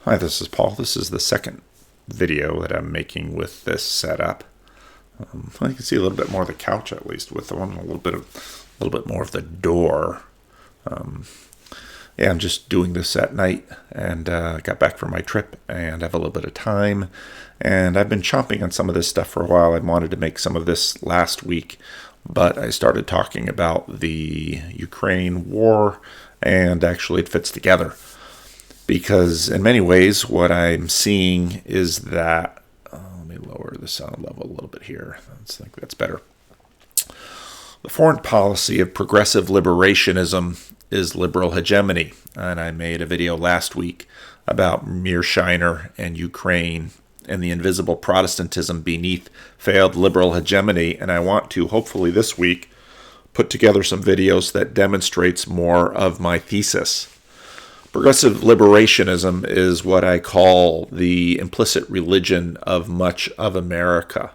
Hi, this is Paul. This is the second video that I'm making with this setup. I can see a little bit more of the couch, at least with the one, a little bit more of the door. I'm just doing this at night, and got back from my trip and have a little bit of time. And I've been chomping on some of this stuff for a while. I wanted to make some of this last week, but I started talking about the Ukraine war, and actually it fits together. Because in many ways, what I'm seeing is that, let me lower the sound level a little bit here. I think that's better. The foreign policy of progressive liberationism is liberal hegemony. And I made a video last week about Mearsheimer and Ukraine and the invisible Protestantism beneath failed liberal hegemony. And I want to, hopefully this week, put together some videos that demonstrates more of my thesis. Progressive liberationism is what I call the implicit religion of much of America.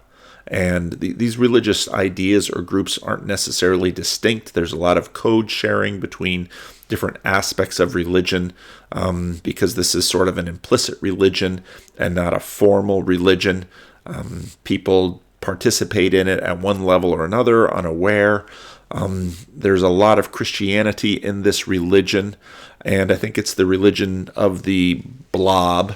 And these religious ideas or groups aren't necessarily distinct. There's a lot of code sharing between different aspects of religion, because this is sort of an implicit religion and not a formal religion. People participate in it at one level or another, unaware. There's a lot of Christianity in this religion, and I think it's the religion of the blob,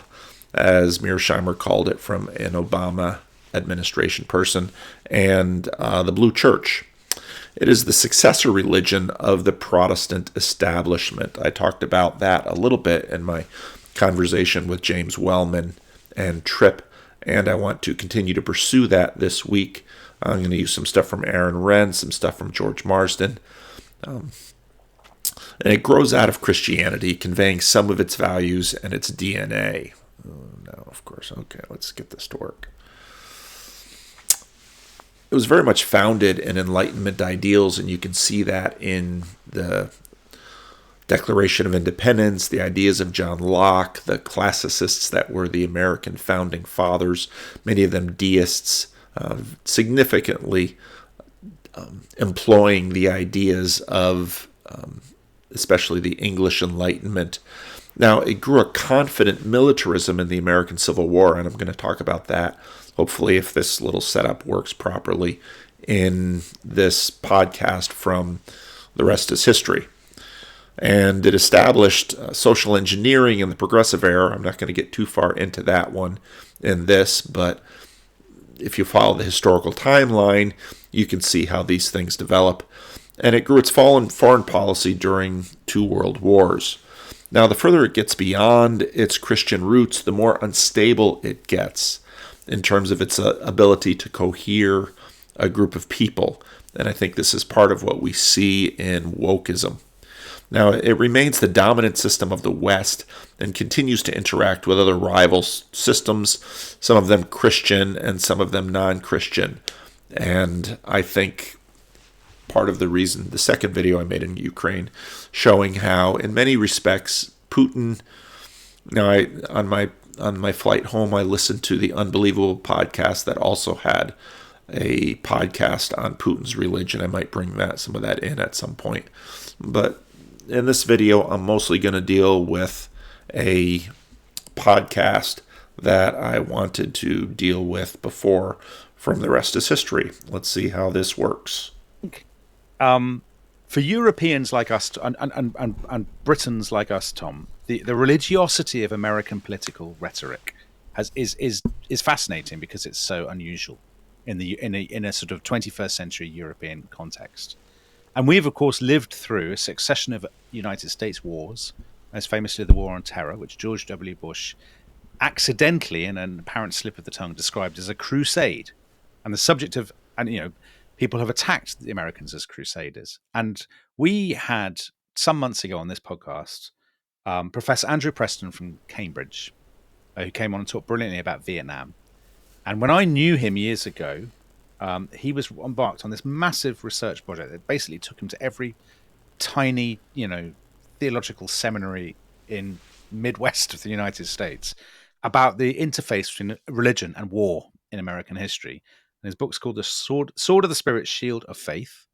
as Mearsheimer called it, from an Obama administration person, and the Blue Church. It is the successor religion of the Protestant establishment. I talked about that a little bit in my conversation with James Wellman and Tripp, and I want to continue to pursue that this week. I'm going to use some stuff from Aaron Renn, some stuff from George Marsden. And it grows out of Christianity, conveying some of its values and its DNA. No, of course. Okay, let's get this to work. It was very much founded in Enlightenment ideals, and you can see that in the Declaration of Independence, the ideas of John Locke, the classicists that were the American founding fathers, many of them deists, significantly employing the ideas of especially the English Enlightenment. Now, it grew a confident militarism in the American Civil War, and I'm going to talk about that, hopefully, if this little setup works properly in this podcast from The Rest is History. And it established social engineering in the progressive era. I'm not going to get too far into that one in this, but if you follow the historical timeline, you can see how these things develop. And it grew its foreign policy during 2 world wars. Now, the further it gets beyond its Christian roots, the more unstable it gets in terms of its ability to cohere a group of people. And I think this is part of what we see in wokeism. Now, it remains the dominant system of the West and continues to interact with other rival systems, some of them Christian and some of them non-Christian. And I think part of the reason, the second video I made in Ukraine, showing how, in many respects, Putin. Now, on my flight home, I listened to the Unbelievable podcast that also had a podcast on Putin's religion. I might bring some of that in at some point. But in this video, I'm mostly going to deal with a podcast that I wanted to deal with before from The Rest is History. Let's see how this works. For Europeans like us and Britons like us, Tom, the religiosity of American political rhetoric is fascinating because it's so unusual in a sort of 21st century European context. And we've, of course, lived through a succession of United States wars, most famously the War on Terror, which George W. Bush accidentally, in an apparent slip of the tongue, described as a crusade. And the subject of, people have attacked the Americans as crusaders. And we had, some months ago on this podcast, Professor Andrew Preston from Cambridge, who came on and talked brilliantly about Vietnam. And when I knew him years ago, he was embarked on this massive research project that basically took him to every tiny, theological seminary in Midwest of the United States about the interface between religion and war in American history. And his book's called The Sword of the Spirit, Shield of Faith.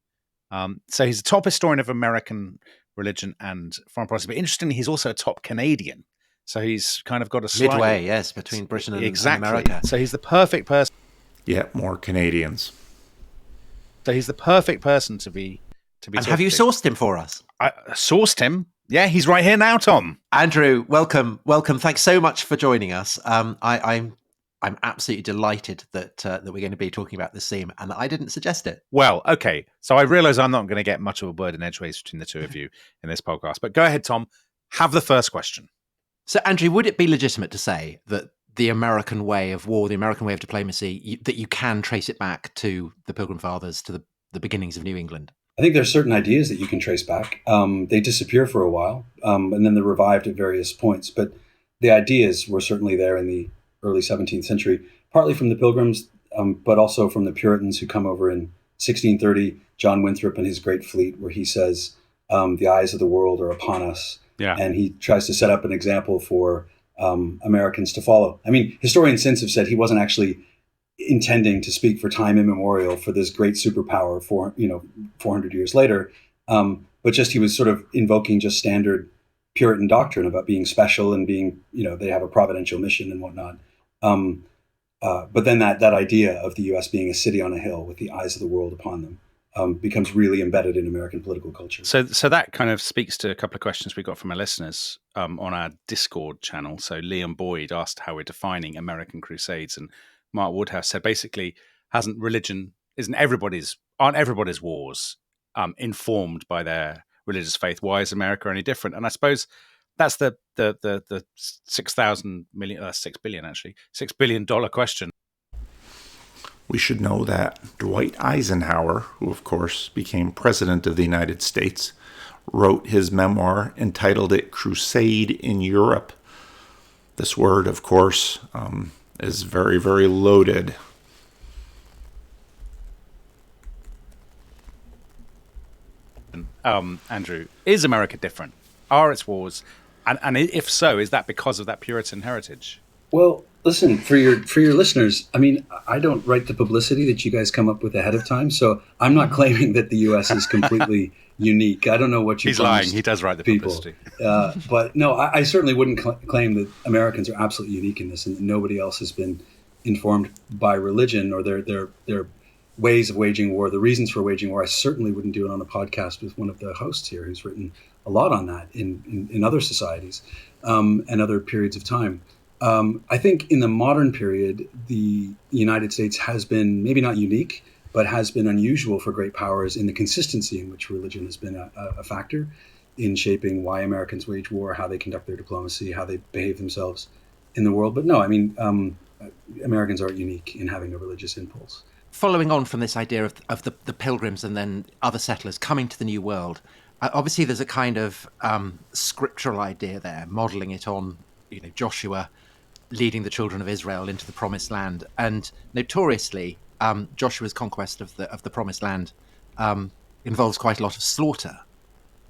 So he's a top historian of American religion and foreign policy. But interestingly, he's also a top Canadian. So he's kind of got a slight... Midway, yes, between Britain and America. So he's the perfect person. Yeah, more Canadians. So he's the perfect person to be And have you sourced him for us? I sourced him. Yeah, he's right here now, Tom. Andrew, welcome. Thanks so much for joining us. I'm absolutely delighted that we're going to be talking about this theme, and I didn't suggest it. Well, okay. So I realise I'm not going to get much of a word in edgeways between the two of you in this podcast. But go ahead, Tom. Have the first question. So, Andrew, would it be legitimate to say that the American way of war, the American way of diplomacy, that you can trace it back to the Pilgrim Fathers, to the beginnings of New England? I think there's certain ideas that you can trace back. They disappear for a while, and then they're revived at various points. But the ideas were certainly there in the early 17th century, partly from the Pilgrims, but also from the Puritans who come over in 1630, John Winthrop and his great fleet, where he says, the eyes of the world are upon us. Yeah. And he tries to set up an example for Americans to follow. I mean, historians since have said he wasn't actually intending to speak for time immemorial for this great superpower 400 years later, but just he was sort of invoking just standard Puritan doctrine about being special and being, they have a providential mission and whatnot. But then that idea of the U.S. being a city on a hill with the eyes of the world upon them becomes really embedded in American political culture. So that kind of speaks to a couple of questions we got from our listeners on our Discord channel. So Liam Boyd asked how we're defining American Crusades, and Mark Woodhouse said basically, aren't everybody's wars informed by their religious faith? Why is America any different? And I suppose that's the $6 billion question. We should know that Dwight Eisenhower, who of course became president of the United States, wrote his memoir, entitled it Crusade in Europe. This word, of course, is very, very loaded. Andrew, is America different? Are its wars, and if so, is that because of that Puritan heritage? Well, listen, for your listeners, I mean, I don't write the publicity that you guys come up with ahead of time, so I'm not claiming that the U.S. is completely unique. I don't know what you. He's lying. He does write the publicity. But no, I certainly wouldn't claim that Americans are absolutely unique in this, and that nobody else has been informed by religion or their ways of waging war, the reasons for waging war. I certainly wouldn't do it on a podcast with one of the hosts here who's written a lot on that in other societies and other periods of time. I think in the modern period, the United States has been maybe not unique, but has been unusual for great powers in the consistency in which religion has been a factor in shaping why Americans wage war, how they conduct their diplomacy, how they behave themselves in the world. But no, I mean, Americans are unique in having a religious impulse. Following on from this idea of the Pilgrims and then other settlers coming to the New World, obviously there's a kind of scriptural idea there, modelling it on Joshua leading the children of Israel into the Promised Land, and notoriously Joshua's conquest of the Promised Land involves quite a lot of slaughter,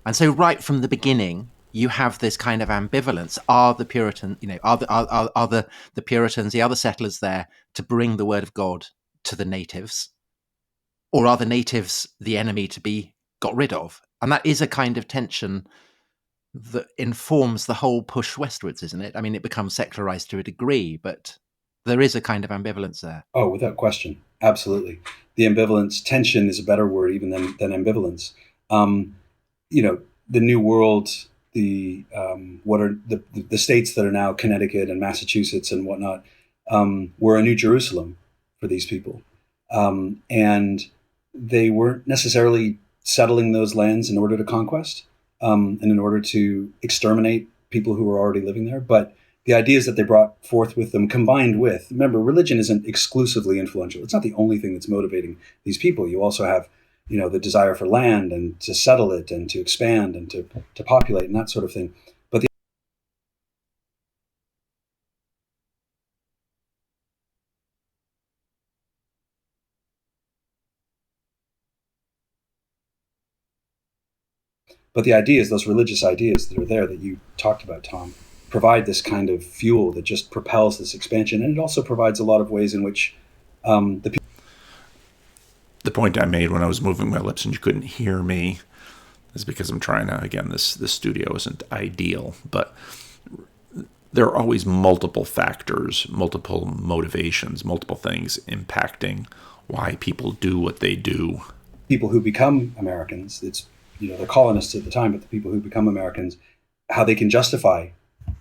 and so right from the beginning you have this kind of ambivalence. Are the Puritan, are the Puritans, the other settlers there to bring the word of God to the natives, or are the natives the enemy to be got rid of? And that is a kind of tension that informs the whole push westwards, isn't it? I mean, it becomes secularized to a degree, but there is a kind of ambivalence there. Oh, without question. Absolutely. The ambivalence, tension is a better word even than ambivalence. The New World, what are the states that are now Connecticut and Massachusetts and whatnot, were a New Jerusalem for these people. And they weren't necessarily settling those lands in order to conquest. And in order to exterminate people who were already living there. But the ideas that they brought forth with them, combined with, remember, religion isn't exclusively influential. It's not the only thing that's motivating these people. You also have, the desire for land and to settle it and to expand and to populate and that sort of thing. But the ideas, those religious ideas that are there that you talked about, Tom, provide this kind of fuel that just propels this expansion. And it also provides a lot of ways in which the point I made when I was moving my lips and you couldn't hear me is because I'm trying to, again, this studio isn't ideal, but there are always multiple factors, multiple motivations, multiple things impacting why people do what they do. People who become Americans, it's, they're colonists at the time, but the people who become Americans, how they can justify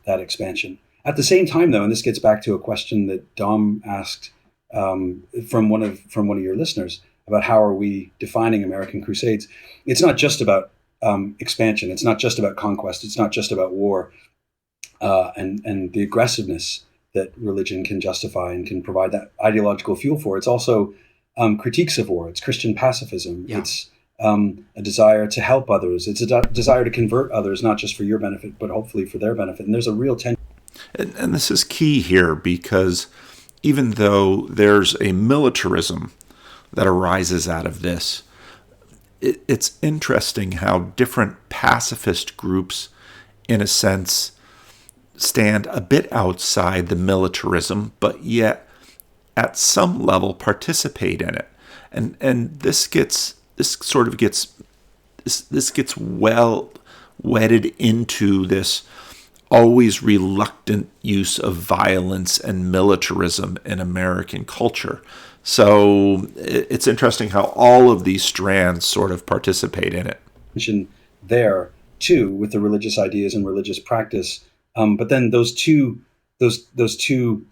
that expansion. At the same time, though, and this gets back to a question that Dom asked from one of your listeners about how are we defining American crusades, it's not just about expansion. It's not just about conquest. It's not just about war and the aggressiveness that religion can justify and can provide that ideological fuel for. It's also critiques of war. It's Christian pacifism. Yeah. It's a desire to help others. It's a desire to convert others, not just for your benefit, but hopefully for their benefit. And there's a real tension. And this is key here, because even though there's a militarism that arises out of this, it's interesting how different pacifist groups, in a sense, stand a bit outside the militarism, but yet at some level participate in it. And this gets well wedded into this always reluctant use of violence and militarism in American culture. So it's interesting how all of these strands sort of participate in it. There too, with the religious ideas and religious practice, but then those two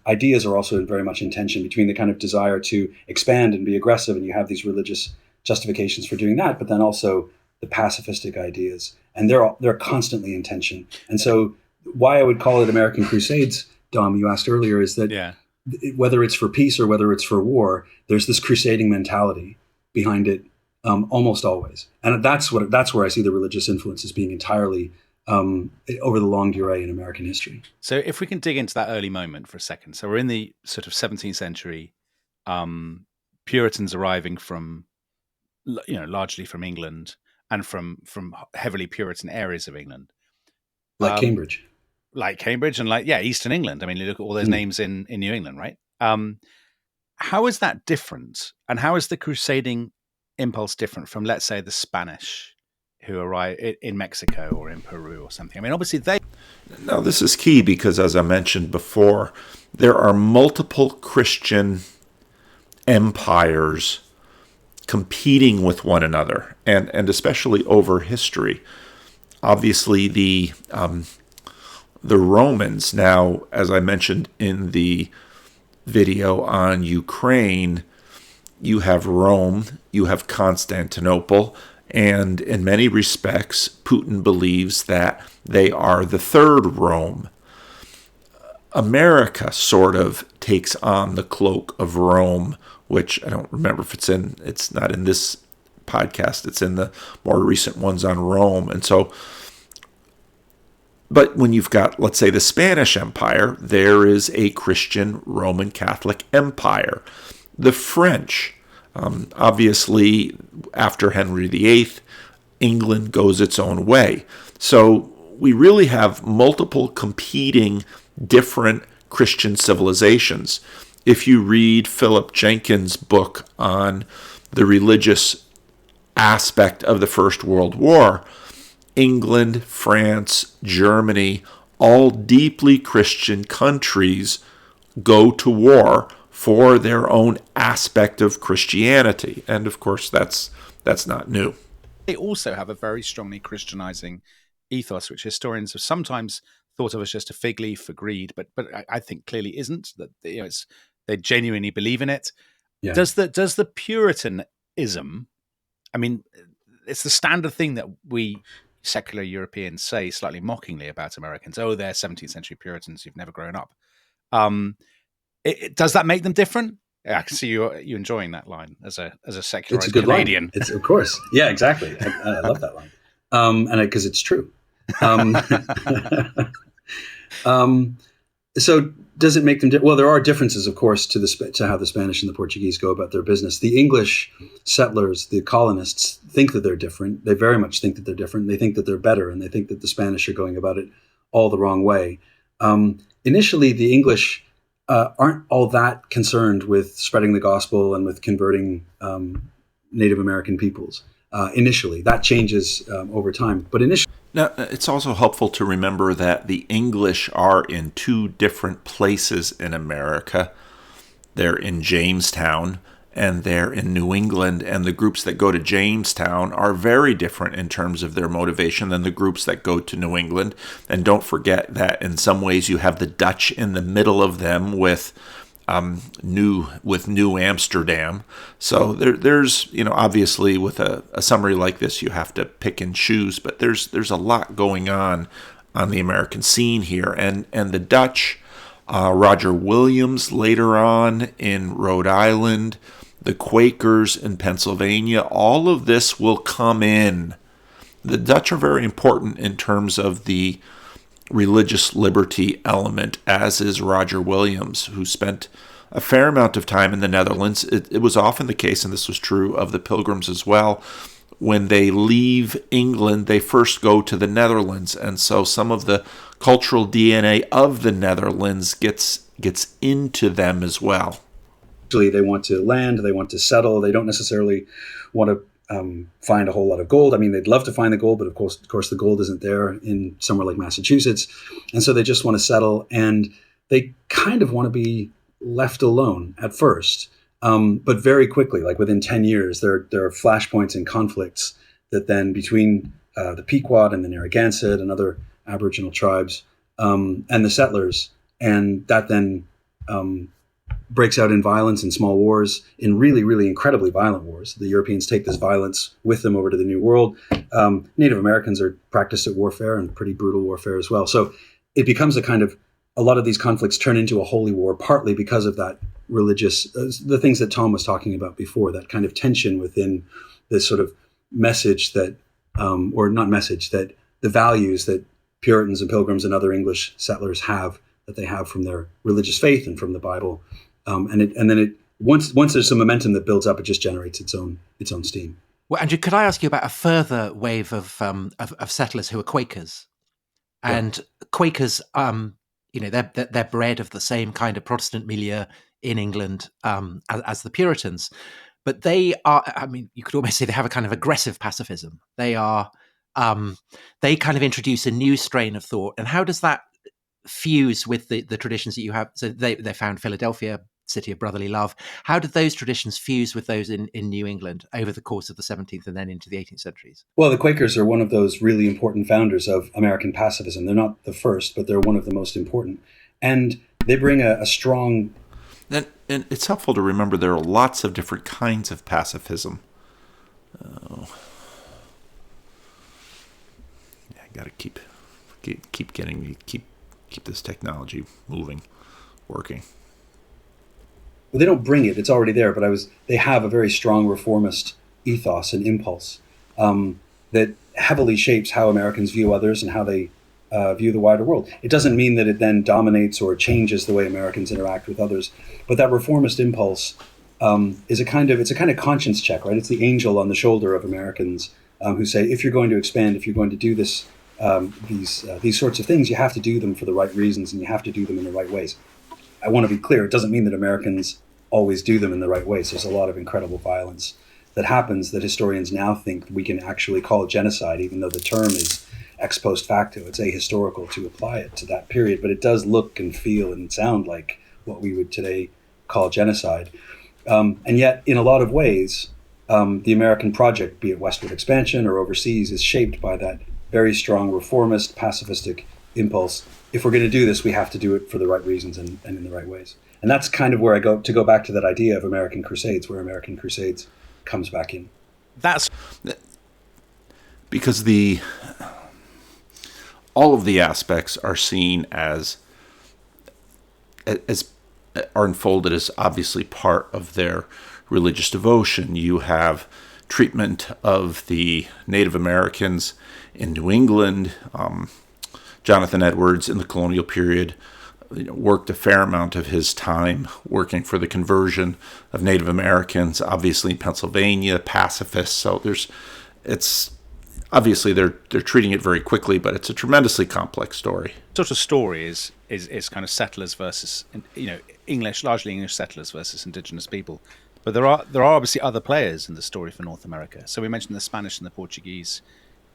ideas are also very much in tension between the kind of desire to expand and be aggressive, and you have these religious justifications for doing that, but then also the pacifistic ideas, and they're constantly in tension. And so, why I would call it American Crusades, Dom, you asked earlier, is that whether it's for peace or whether it's for war, there's this crusading mentality behind it almost always. And that's where I see the religious influences being entirely over the longue durée in American history. So if we can dig into that early moment for a second. So we're in the sort of 17th century, Puritans arriving from, largely from England and from heavily Puritan areas of England. Like Cambridge. And Eastern England. I mean, look at all those names in New England, right? How is that different? And how is the crusading impulse different from, let's say, the Spanish who arrive in Mexico or in Peru or something? I mean, obviously Now, this is key because, as I mentioned before, there are multiple Christian empires competing with one another, and especially over history. Obviously, the Romans, now, as I mentioned in the video on Ukraine, you have Rome, you have Constantinople, and in many respects, Putin believes that they are the third Rome. America sort of takes on the cloak of Rome, which I don't remember if it's not in this podcast, it's in the more recent ones on Rome. And so, but when you've got, let's say, the Spanish Empire, there is a Christian Roman Catholic empire. The French, obviously, after Henry VIII, England goes its own way. So we really have multiple competing different Christian civilizations. If you read Philip Jenkins' book on the religious aspect of the First World War, England, France, Germany, all deeply Christian countries go to war for their own aspect of Christianity. And of course, that's not new. They also have a very strongly Christianizing ethos, which historians have sometimes thought of as just a fig leaf for greed, but I think clearly isn't. That they genuinely believe in it. Yeah. Does the Puritanism? I mean, it's the standard thing that we secular Europeans say slightly mockingly about Americans. Oh, they're 17th century Puritans. You've never grown up. Does that make them different? Yeah, I can see you enjoying that line as a secular it's a good Canadian. Line. It's of course, yeah, exactly. I love that line, and because it's true. So does it make them? Well, there are differences, of course, to how the Spanish and the Portuguese go about their business. The English settlers, the colonists, think that they're different. They very much think that they're different. They think that they're better, and they think that the Spanish are going about it all the wrong way. Initially, the English aren't all that concerned with spreading the gospel and with converting Native American peoples. Initially, that changes over time, but initially. Now, it's also helpful to remember that the English are in two different places in America. They're in Jamestown and they're in New England, and the groups that go to Jamestown are very different in terms of their motivation than the groups that go to New England. And don't forget that in some ways you have the Dutch in the middle of them with New Amsterdam. So there's obviously with a summary like this you have to pick and choose, but there's a lot going on the American scene here, and the Dutch, Roger Williams later on in Rhode Island, the Quakers in Pennsylvania, all of this will come in. The Dutch are very important in terms of the religious liberty element, as is Roger Williams, who spent a fair amount of time in the Netherlands. It was often the case, and this was true of the Pilgrims as well, when they leave England, they first go to the Netherlands, and so some of the cultural DNA of the Netherlands gets into them as well. They want to land, they want to settle, they don't necessarily want to find a whole lot of gold. I mean, they'd love to find the gold, but of course the gold isn't there in somewhere like Massachusetts. And so they just want to settle, and they kind of want to be left alone at first. But very quickly, like within 10 years, there are flashpoints and conflicts that then between the Pequot and the Narragansett and other Aboriginal tribes and the settlers. And that then breaks out in violence and small wars, in really, really incredibly violent wars. The Europeans take this violence with them over to the New World. Native Americans are practiced at warfare, and pretty brutal warfare as well. So it becomes a lot of these conflicts turn into a holy war, partly because of that religious, the things that Tom was talking about before, that kind of tension within this sort of message that, or not message, that the values that Puritans and Pilgrims and other English settlers have, that they have from their religious faith and from the Bible. And then once there's some momentum that builds up, it just generates its own steam. Well, Andrew, could I ask you about a further wave of settlers who are Quakers? And yeah. Quakers, they're bred of the same kind of Protestant milieu in England as the Puritans, but they are. I mean, you could almost say they have a kind of aggressive pacifism. They are. They kind of introduce a new strain of thought, and how does that fuse with the traditions that you have? So they found Philadelphia, city of brotherly love. How did those traditions fuse with those in New England over the course of the 17th and then into the 18th centuries? Well, the Quakers are one of those really important founders of American pacifism. They're not the first, but they're one of the most important. And they bring a strong... And it's helpful to remember there are lots of different kinds of pacifism. I got to keep this technology moving, working. Well, they don't bring it; it's already there. But they have a very strong reformist ethos and impulse that heavily shapes how Americans view others and how they view the wider world. It doesn't mean that it then dominates or changes the way Americans interact with others, but that reformist impulse is a kind of conscience check, right? It's the angel on the shoulder of Americans who say, if you're going to expand, if you're going to do this, these sorts of things, you have to do them for the right reasons, and you have to do them in the right ways. I want to be clear, it doesn't mean that Americans always do them in the right ways. There's a lot of incredible violence that happens that historians now think we can actually call genocide, even though the term is ex post facto. It's ahistorical to apply it to that period, but it does look and feel and sound like what we would today call genocide. And yet, in a lot of ways, the American project, be it westward expansion or overseas, is shaped by that very strong reformist, pacifistic impulse. If we're going to do this, we have to do it for the right reasons and in the right ways. And that's kind of where I go back to that idea of American crusades, where American crusades comes back in. That's because all of the aspects are seen as are unfolded as obviously part of their religious devotion. You have treatment of the Native Americans in New England. Jonathan Edwards in the colonial period worked a fair amount of his time working for the conversion of Native Americans, obviously in Pennsylvania, pacifists. So it's obviously they're treating it very quickly, but it's a tremendously complex story. Sort of story is kind of settlers versus largely English settlers versus indigenous people. But there are obviously other players in the story for North America. So we mentioned the Spanish and the Portuguese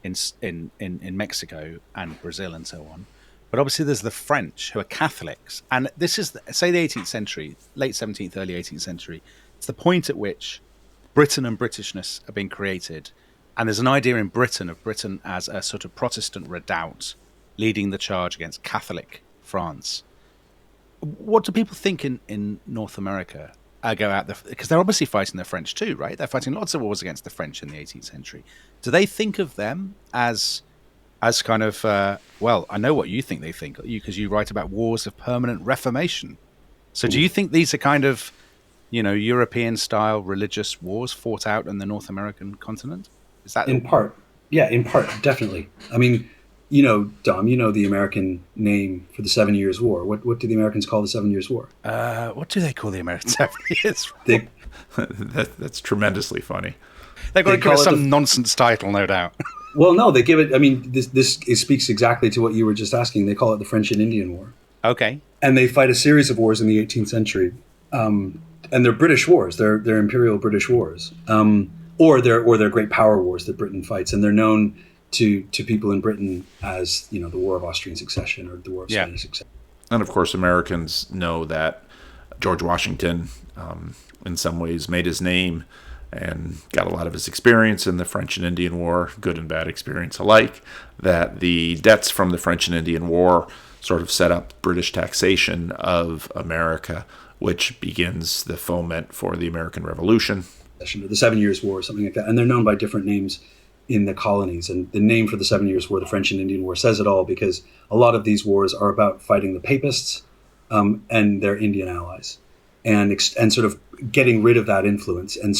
in Mexico and Brazil and so on. But obviously, there's the French who are Catholics, and this is say the 18th century, late 17th, early 18th century. It's the point at which Britain and Britishness have been created, and there's an idea in Britain of Britain as a sort of Protestant redoubt leading the charge against Catholic France. What do people think in North America go out there? Because they're obviously fighting the French too, right? They're fighting lots of wars against the French in the 18th century. Do they think of them as kind of, well, I know what you think they think, because you write about wars of permanent reformation. So do you think these are kind of, European-style religious wars fought out on the North American continent? Is that in part? Yeah, in part, definitely. I mean, Dom, the American name for the 7 Years' War. What do the Americans call the 7 Years' War? What do they call the American 7 Years' War? That's tremendously funny. They've got to give it some nonsense title, no doubt. Well, no, they give it. I mean, this speaks exactly to what you were just asking. They call it the French and Indian War. Okay. And they fight a series of wars in the 18th century, and they're British wars. They're imperial British wars, or they're great power wars that Britain fights, and they're known to people in Britain as the War of Austrian Succession or the War of Spanish Succession. And of course, Americans know that George Washington, in some ways, made his name and got a lot of his experience in the French and Indian War, good and bad experience alike, that the debts from the French and Indian War sort of set up British taxation of America, which begins the foment for the American Revolution. The 7 Years' War, something like that. And they're known by different names in the colonies. And the name for the 7 Years' War, the French and Indian War, says it all, because a lot of these wars are about fighting the Papists and their Indian allies, and sort of getting rid of that influence and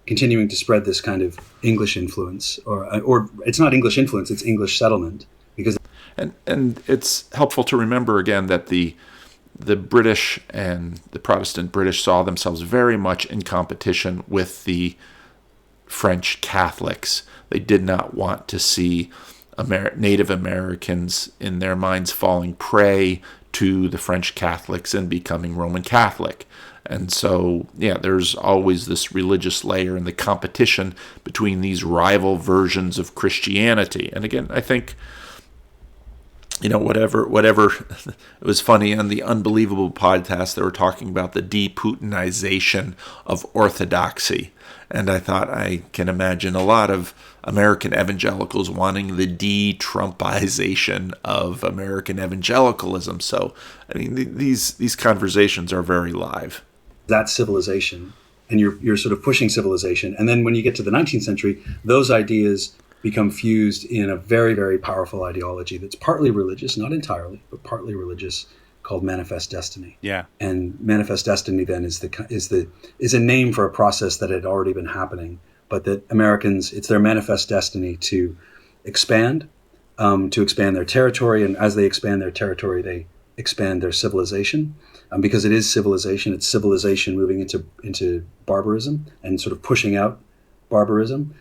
continuing to spread this kind of English influence, or it's not English influence, it's English settlement. Because and it's helpful to remember again that the British and the Protestant British saw themselves very much in competition with the French Catholics. They did not want to see Native Americans in their minds falling prey to the French Catholics and becoming Roman Catholic. And so, there's always this religious layer and the competition between these rival versions of Christianity. And again, I think, whatever, it was funny on the Unbelievable podcast, they were talking about the de-Putinization of orthodoxy. And I thought I can imagine a lot of American evangelicals wanting the de-Trumpization of American evangelicalism. So, I mean, these conversations are very live. That's civilization, and you're sort of pushing civilization. And then when you get to the 19th century, those ideas become fused in a very, very powerful ideology that's partly religious, not entirely, but partly religious, called Manifest Destiny. Yeah. And Manifest Destiny then is a name for a process that had already been happening, but that Americans, it's their manifest destiny to expand their territory, and as they expand their territory, they expand their civilization. Because it is civilization, it's civilization moving into barbarism and sort of pushing out barbarism.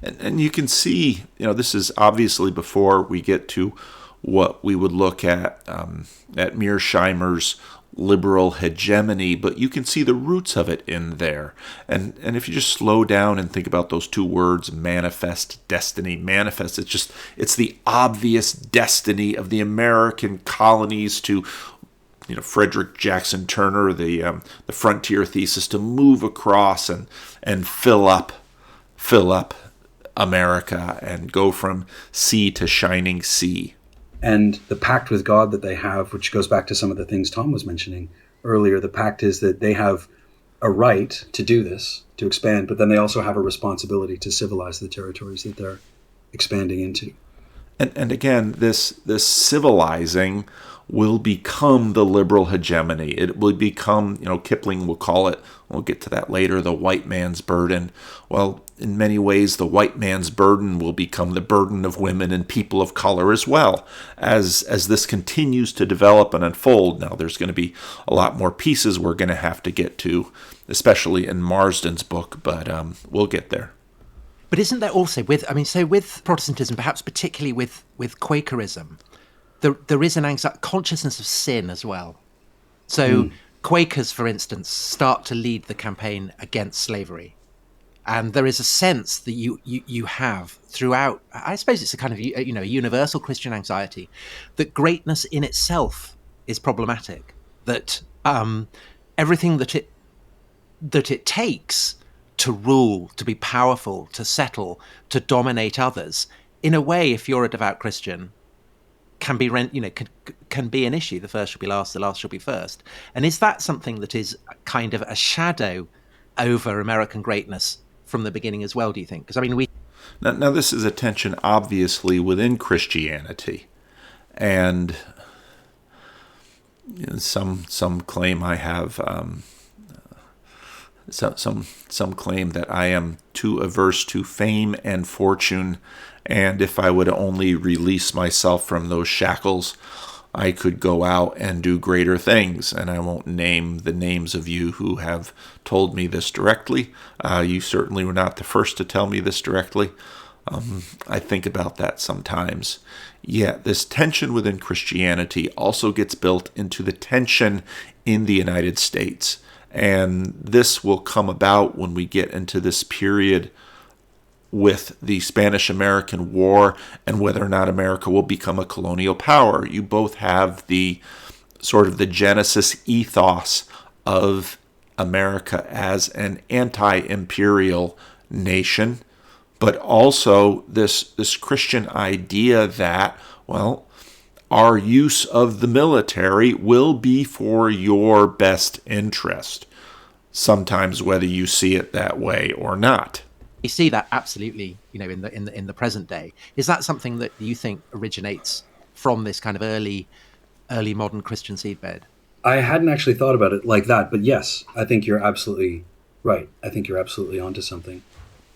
And you can see, this is obviously before we get to what we would look at Mearsheimer's liberal hegemony, but you can see the roots of it in there. And if you just slow down and think about those two words, manifest, destiny, manifest, it's the obvious destiny of the American colonies to, Frederick Jackson Turner, the frontier thesis, to move across and fill up America and go from sea to shining sea. And the pact with God that they have, which goes back to some of the things Tom was mentioning earlier, the pact is that they have a right to do this, to expand, but then they also have a responsibility to civilize the territories that they're expanding into. And again, this civilizing will become the liberal hegemony. It will become, Kipling will call it, we'll get to that later, the white man's burden. Well, in many ways, the white man's burden will become the burden of women and people of color as well, as this continues to develop and unfold. Now, there's going to be a lot more pieces we're going to have to get to, especially in Marsden's book, but we'll get there. But isn't there also with Protestantism, perhaps particularly with Quakerism, there is an consciousness of sin as well. So Quakers, for instance, start to lead the campaign against slavery. And there is a sense that you have throughout, I suppose it's a kind of, a universal Christian anxiety, that greatness in itself is problematic, that everything that it takes to rule, to be powerful, to settle, to dominate others, in a way, if you're a devout Christian, can be can be an issue. The first shall be last, the last shall be first. And is that something that is kind of a shadow over American greatness from the beginning as well, do you think? Because, I mean, Now, this is a tension, obviously, within Christianity. And some claim I have... Some claim that I am too averse to fame and fortune, and if I would only release myself from those shackles, I could go out and do greater things. And I won't name the names of you who have told me this directly. You certainly were not the first to tell me this directly. I think about that sometimes. Yeah, this tension within Christianity also gets built into the tension in the United States. And this will come about when we get into this period with the Spanish-American War and whether or not America will become a colonial power. You both have the sort of the Genesis ethos of America as an anti-imperial nation, but also this Christian idea that, well, our use of the military will be for your best interest, sometimes whether you see it that way or not. You see that absolutely, in the present day. Is that something that you think originates from this kind of early modern Christian seedbed? I hadn't actually thought about it like that, but yes, I think you're absolutely right. I think you're absolutely onto something.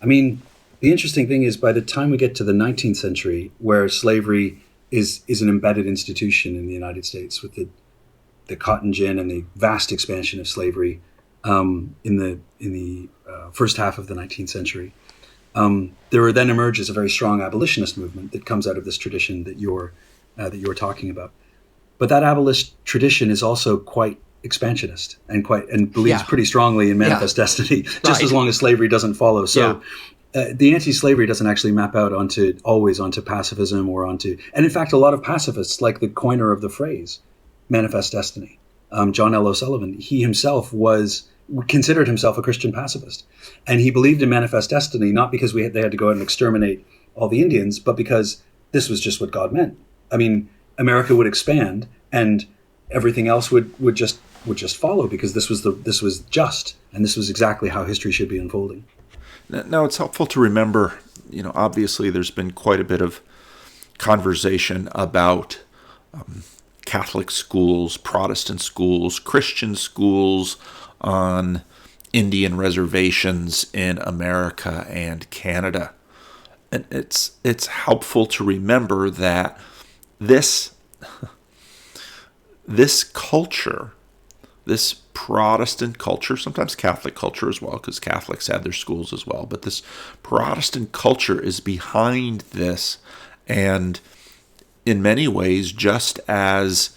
I mean, the interesting thing is, by the time we get to the 19th century, where slavery is an embedded institution in the United States, with the cotton gin and the vast expansion of slavery in the first half of the 19th century, there then emerges a very strong abolitionist movement that comes out of this tradition that you're talking about. But that abolitionist tradition is also quite expansionist and believes pretty strongly in manifest destiny, just as long as slavery doesn't follow. So. The anti-slavery doesn't actually map out always onto pacifism and in fact, a lot of pacifists, like the coiner of the phrase, manifest destiny, John L. O'Sullivan, he himself considered himself a Christian pacifist. And he believed in manifest destiny, not because they had to go out and exterminate all the Indians, but because this was just what God meant. I mean, America would expand and everything else would just follow, because this was just, and this was exactly how history should be unfolding. Now, it's helpful to remember, obviously there's been quite a bit of conversation about Catholic schools, Protestant schools, Christian schools on Indian reservations in America and Canada. And it's helpful to remember that this culture, this Protestant culture, sometimes Catholic culture as well, because Catholics have their schools as well, but this Protestant culture is behind this. And in many ways, just as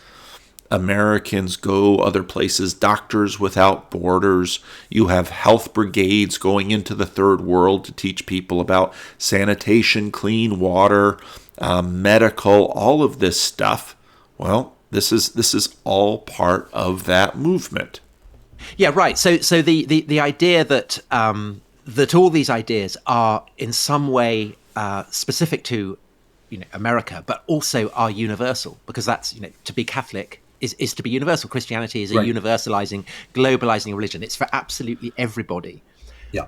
Americans go other places, Doctors Without Borders, you have health brigades going into the third world to teach people about sanitation, clean water, medical, all of this stuff. Well, this is all part of that movement. Yeah, right. So the idea that that all these ideas are in some way specific to America, but also are universal, because that's to be Catholic is to be universal. Christianity is a universalizing, globalizing religion. It's for absolutely everybody. Yeah.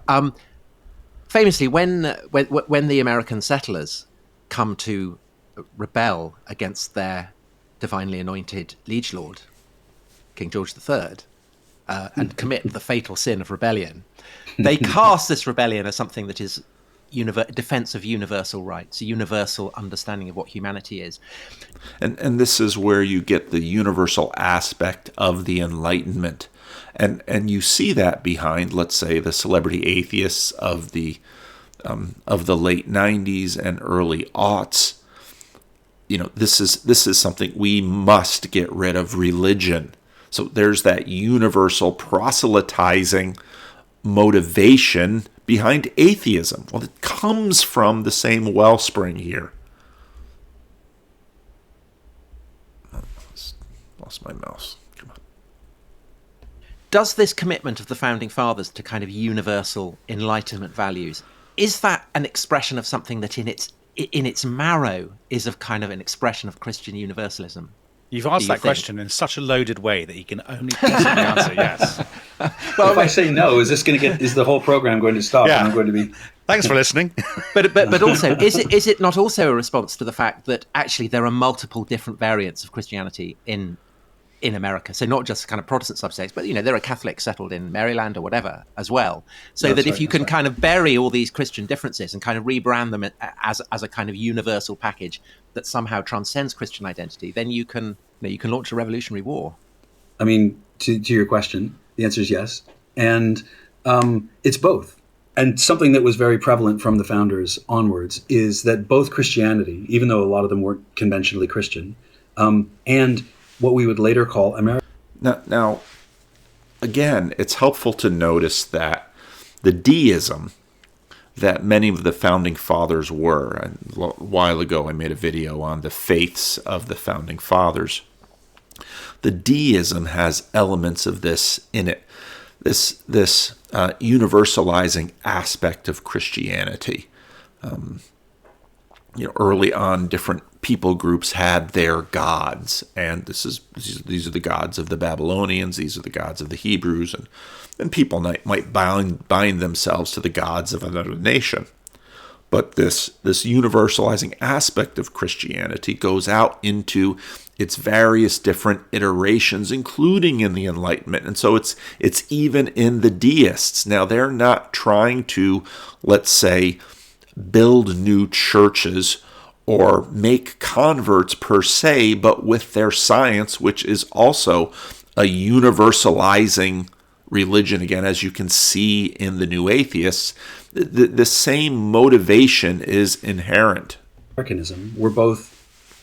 Famously, when the American settlers come to rebel against their divinely anointed liege lord, King George III, and commit the fatal sin of rebellion, they cast this rebellion as something that is defense of universal rights, a universal understanding of what humanity is. And this is where you get the universal aspect of the Enlightenment. And you see that behind, let's say, the celebrity atheists of the late 90s and early aughts. This is something we must get rid of religion. So there's that universal proselytizing motivation behind atheism? Well, it comes from the same wellspring here. Lost my mouse. Come on. Does this commitment of the Founding Fathers to kind of universal Enlightenment values, is that an expression of something that in its marrow is of kind of an expression of Christian universalism? You've asked that question in such a loaded way that you can only possibly answer yes. Well, if I say no, is the whole program going to stop? Yeah. And I'm going to be. Thanks for listening. But also, is it not also a response to the fact that actually there are multiple different variants of Christianity in America? So not just kind of Protestant subsects, but there are Catholics settled in Maryland or whatever as well. So That's that if right, you can that's kind of bury all these Christian differences and kind of rebrand them as a kind of universal package that somehow transcends Christian identity, then you can launch a revolutionary war. I mean, to your question, the answer is yes, and it's both. And something that was very prevalent from the founders onwards is that both Christianity, even though a lot of them weren't conventionally Christian, and what we would later call American. Now, again, it's helpful to notice that the deism that many of the founding fathers were, and a while ago I made a video on the faiths of the founding fathers. The deism has elements of this in it, this universalizing aspect of Christianity. Early on, different people groups had their gods, and these are the gods of the Babylonians, these are the gods of the Hebrews, and people might bind themselves to the gods of another nation. But this universalizing aspect of Christianity goes out into its various different iterations, including in the Enlightenment. And so it's even in the deists. Now, they're not trying to, let's say, build new churches or make converts per se, but with their science, which is also a universalizing religion, again, as you can see in the New Atheists, the same motivation is inherent. Americanism were both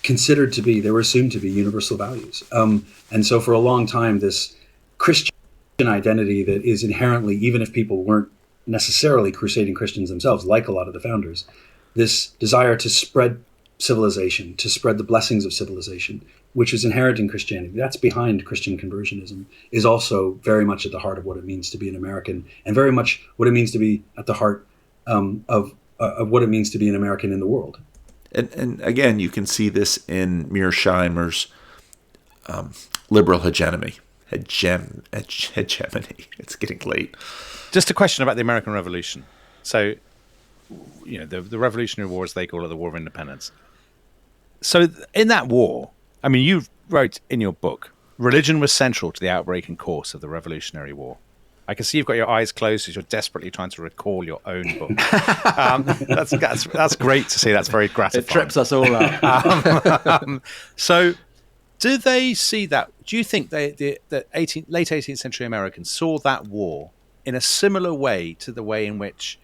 considered to be, they were assumed to be universal values. And so for a long time, this Christian identity that is inherently, even if people weren't necessarily crusading Christians themselves, like a lot of the founders, this desire to spread civilization, to spread the blessings of civilization, which is inherent in Christianity, that's behind Christian conversionism, is also very much at the heart of what it means to be an American, and very much what it means to be at the heart of what it means to be an American in the world. And again, you can see this in Mearsheimer's liberal hegemony. Hegemony. It's getting late. Just a question about the American Revolution. So, the Revolutionary War, as they call it, the War of Independence. So in that war, I mean, you wrote in your book, religion was central to the outbreak and course of the Revolutionary War. I can see you've got your eyes closed as you're desperately trying to recall your own book. That's great to see. That's very gratifying. It trips us all up. So do they see that? Do you think the late 18th century Americans saw that war in a similar way to the way in which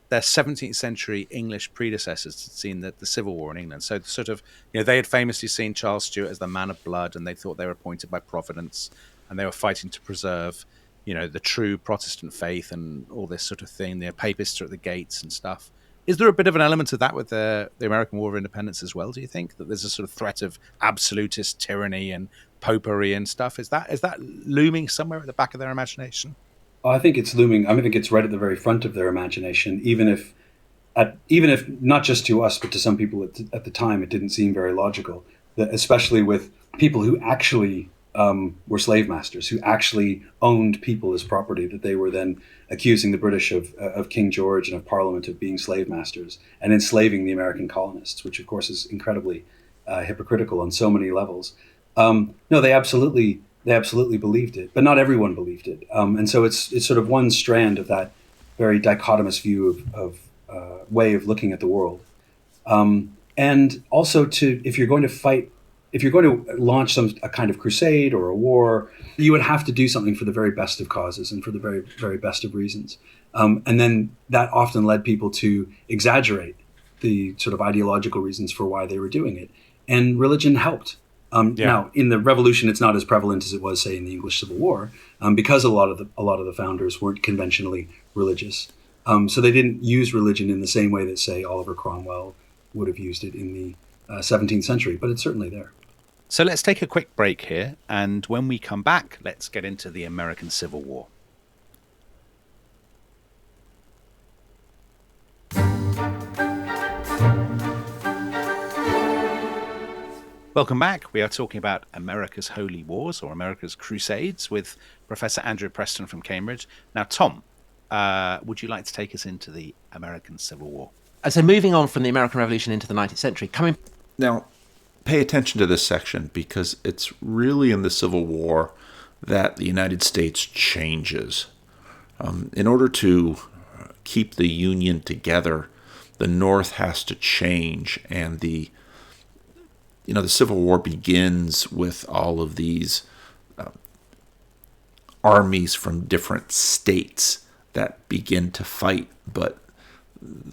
their 17th century English predecessors had seen the Civil War in England? So sort of, they had famously seen Charles Stuart as the man of blood, and they thought they were appointed by Providence, and they were fighting to preserve, the true Protestant faith and all this sort of thing. The papists are at the gates and stuff. Is there a bit of an element of that with the American War of Independence as well, do you think? That there's a sort of threat of absolutist tyranny and popery and stuff? Is that looming somewhere at the back of their imagination? I think it's looming. I think it's right at the very front of their imagination, even if not just to us, but to some people at the time, it didn't seem very logical, especially with people who actually were slave masters, who actually owned people as property, that they were then accusing the British of King George and of Parliament of being slave masters and enslaving the American colonists, which of course is incredibly hypocritical on so many levels. No, they absolutely believed it, but not everyone believed it. And so it's sort of one strand of that very dichotomous view of way of looking at the world. And also if you're going to launch a kind of crusade or a war, you would have to do something for the very best of causes and for the very, very best of reasons. And then that often led people to exaggerate the sort of ideological reasons for why they were doing it. And religion helped. Now, in the Revolution, it's not as prevalent as it was, say, in the English Civil War, because a lot of the founders weren't conventionally religious. So they didn't use religion in the same way that, say, Oliver Cromwell would have used it in the 17th century, but it's certainly there. So let's take a quick break here, and when we come back, let's get into the American Civil War. Welcome back. We are talking about America's Holy Wars, or America's Crusades, with Professor Andrew Preston from Cambridge. Now, Tom, would you like to take us into the American Civil War? So moving on from the American Revolution into the 19th century, Now, pay attention to this section, because it's really in the Civil War that the United States changes. In order to keep the Union together, the North has to change, and the Civil War begins with all of these armies from different states that begin to fight. But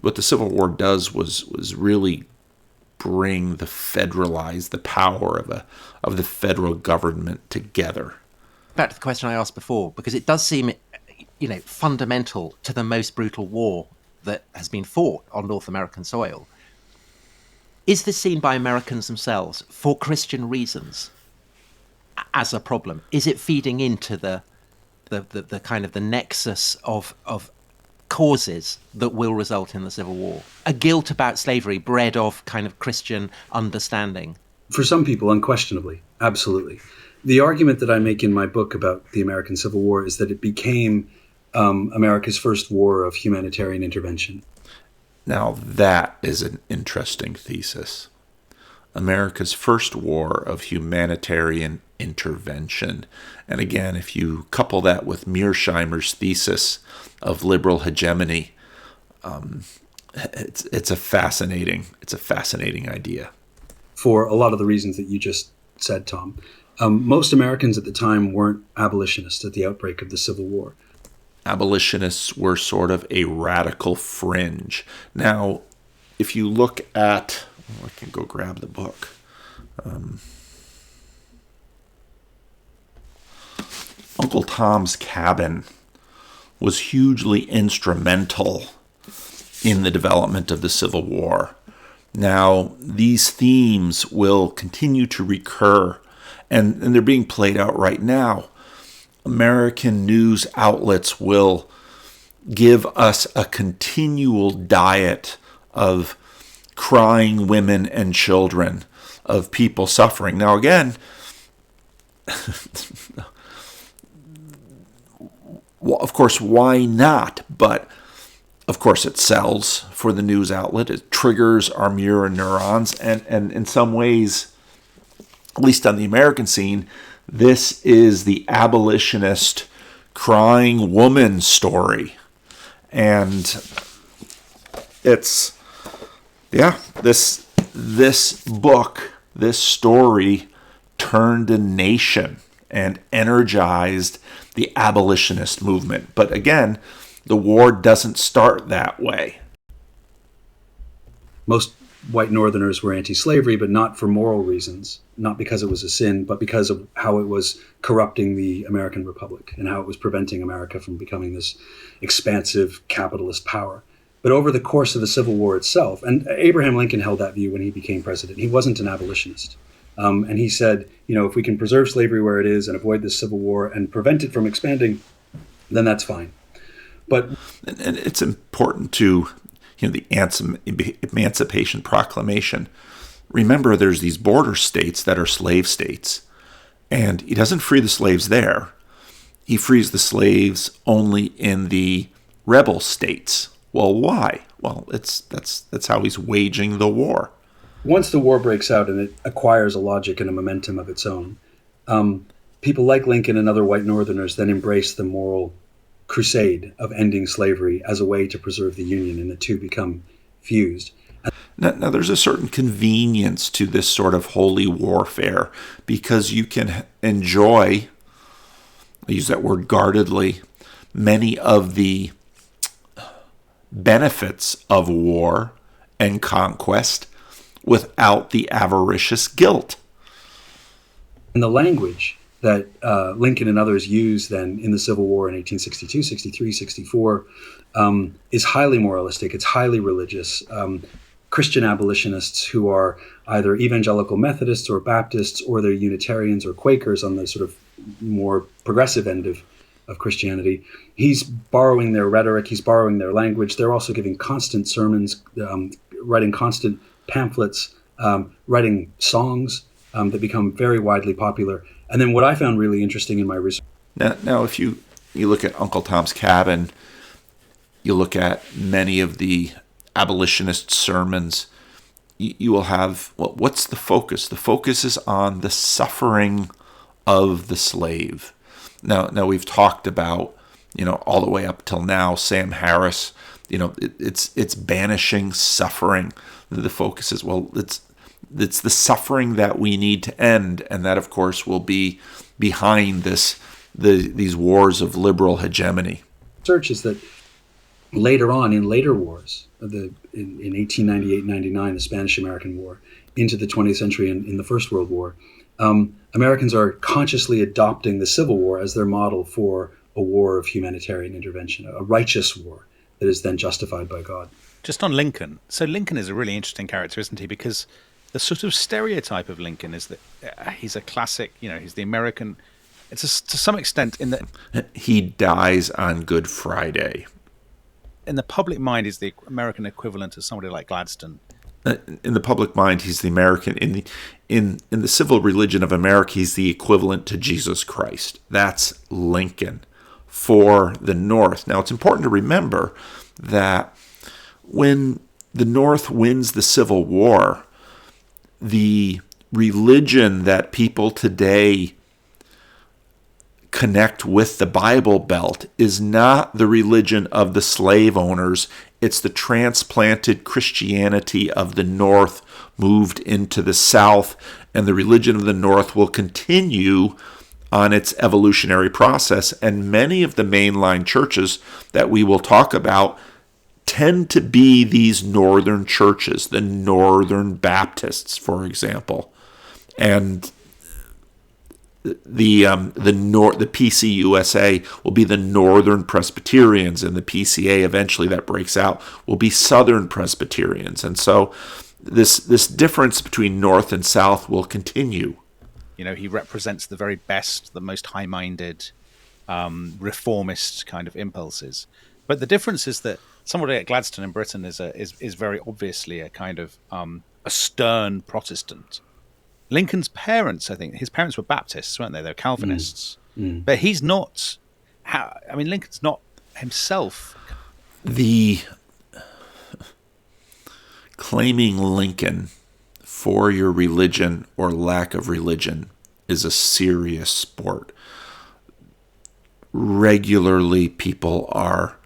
what the Civil War does was really federalize the power of the federal government together. Back to the question I asked before, because it does seem, fundamental to the most brutal war that has been fought on North American soil. Is this seen by Americans themselves for Christian reasons as a problem? Is it feeding into the kind of the nexus of causes that will result in the Civil War? A guilt about slavery bred of kind of Christian understanding? For some people, unquestionably, absolutely. The argument that I make in my book about the American Civil War is that it became America's first war of humanitarian intervention. Now, that is an interesting thesis. America's first war of humanitarian intervention. And again, if you couple that with Mearsheimer's thesis of liberal hegemony, it's a fascinating idea. For a lot of the reasons that you just said, Tom. Most Americans at the time weren't abolitionists at the outbreak of the Civil War. Abolitionists were sort of a radical fringe. Now, if you look at, I can go grab the book. Uncle Tom's Cabin was hugely instrumental in the development of the Civil War. Now, these themes will continue to recur, and they're being played out right now. American news outlets will give us a continual diet of crying women and children, of people suffering. Now, again, well, of course, why not? But, of course, it sells for the news outlet. It triggers our mirror neurons. And in some ways, at least on the American scene, this is the abolitionist crying woman story. And it's, this book, this story turned a nation and energized the abolitionist movement. But again, the war doesn't start that way. Most white Northerners were anti-slavery, but not for moral reasons, not because it was a sin, but because of how it was corrupting the American Republic and how it was preventing America from becoming this expansive capitalist power. But over the course of the Civil War itself, and Abraham Lincoln held that view when he became president. He wasn't an abolitionist. And he said, if we can preserve slavery where it is and avoid this Civil War and prevent it from expanding, then that's fine. But and it's important to the Emancipation Proclamation. Remember, there's these border states that are slave states, and he doesn't free the slaves there. He frees the slaves only in the rebel states. Well, why? Well, that's how he's waging the war. Once the war breaks out and it acquires a logic and a momentum of its own, people like Lincoln and other white Northerners then embrace the moral crusade of ending slavery as a way to preserve the Union, and the two become fused. Now, there's a certain convenience to this sort of holy warfare, because you can enjoy, I use that word guardedly, many of the benefits of war and conquest without the avaricious guilt. And the language that Lincoln and others used then in the Civil War in 1862, 63, 64 is highly moralistic. It's highly religious. Christian abolitionists who are either evangelical Methodists or Baptists, or they're Unitarians or Quakers on the sort of more progressive end of Christianity. He's borrowing their rhetoric. He's borrowing their language. They're also giving constant sermons, writing constant pamphlets, writing songs that become very widely popular. And then what I found really interesting in my research. Now if you look at Uncle Tom's Cabin, you look at many of the abolitionist sermons, you will have, what's the focus? The focus is on the suffering of the slave. Now we've talked about, all the way up till now, Sam Harris, it's banishing suffering. The focus is, it's the suffering that we need to end, and that, of course, will be behind these wars of liberal hegemony. Research is that later on, in later wars, in 1898-99, the Spanish-American War, into the 20th century and in the First World War, Americans are consciously adopting the Civil War as their model for a war of humanitarian intervention, a righteous war that is then justified by God. Just on Lincoln. So Lincoln is a really interesting character, isn't he? Because the sort of stereotype of Lincoln is that he's a classic, he's the American. It's to some extent in that he dies on Good Friday. In the public mind, he's the American equivalent of somebody like Gladstone. In the public mind, he's the American. In the civil religion of America, he's the equivalent to Jesus Christ. That's Lincoln for the North. Now, it's important to remember that when the North wins the Civil War, the religion that people today connect with the Bible Belt is not the religion of the slave owners. It's the transplanted Christianity of the North moved into the South, and the religion of the North will continue on its evolutionary process. And many of the mainline churches that we will talk about tend to be these northern churches, the Northern Baptists, for example, and the PCUSA will be the Northern Presbyterians, and the PCA eventually that breaks out will be Southern Presbyterians. And so this difference between North and South will continue. He represents the very best, the most high-minded, reformist kind of impulses. But the difference is that somebody like Gladstone in Britain is very obviously a kind of a stern Protestant. Lincoln's parents, I think, his parents were Baptists, weren't they? They were Calvinists. But he's not. Lincoln's not himself. The claiming Lincoln for your religion or lack of religion is a serious sport. Regularly, people are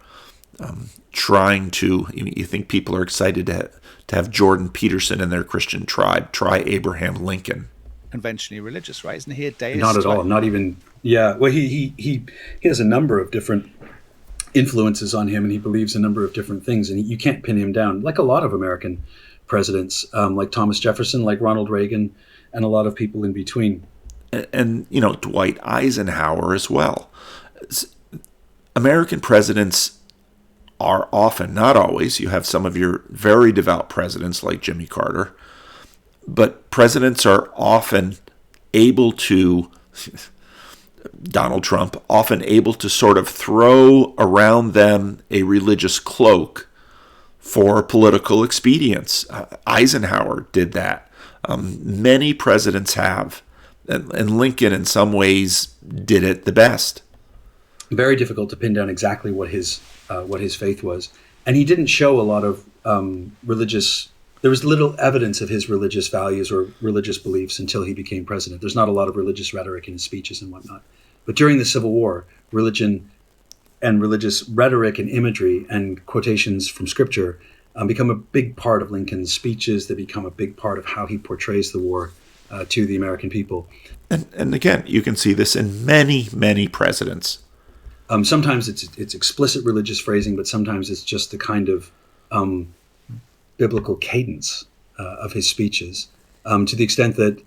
trying to. You think people are excited to have Jordan Peterson in their Christian tribe. Try Abraham Lincoln. Conventionally religious, right? Isn't he a deist? Not at all. Not even. Yeah. Well, he has a number of different influences on him, and he believes a number of different things, and you can't pin him down. Like a lot of American presidents, like Thomas Jefferson, like Ronald Reagan, and a lot of people in between. And Dwight Eisenhower as well. American presidents are often, not always, you have some of your very devout presidents like Jimmy Carter, but presidents are often able to, Donald Trump, often able to sort of throw around them a religious cloak for political expedience. Eisenhower did that. Many presidents have, and Lincoln in some ways did it the best. Very difficult to pin down exactly what his faith was, and he didn't show a lot of religious. There was little evidence of his religious values or religious beliefs until he became president. There's not a lot of religious rhetoric in his speeches and whatnot. But during the Civil War, religion and religious rhetoric and imagery and quotations from Scripture become a big part of Lincoln's speeches. They become a big part of how he portrays the war to the American people. And again, you can see this in many, many presidents. Sometimes it's explicit religious phrasing, but sometimes it's just the kind of biblical cadence of his speeches, to the extent that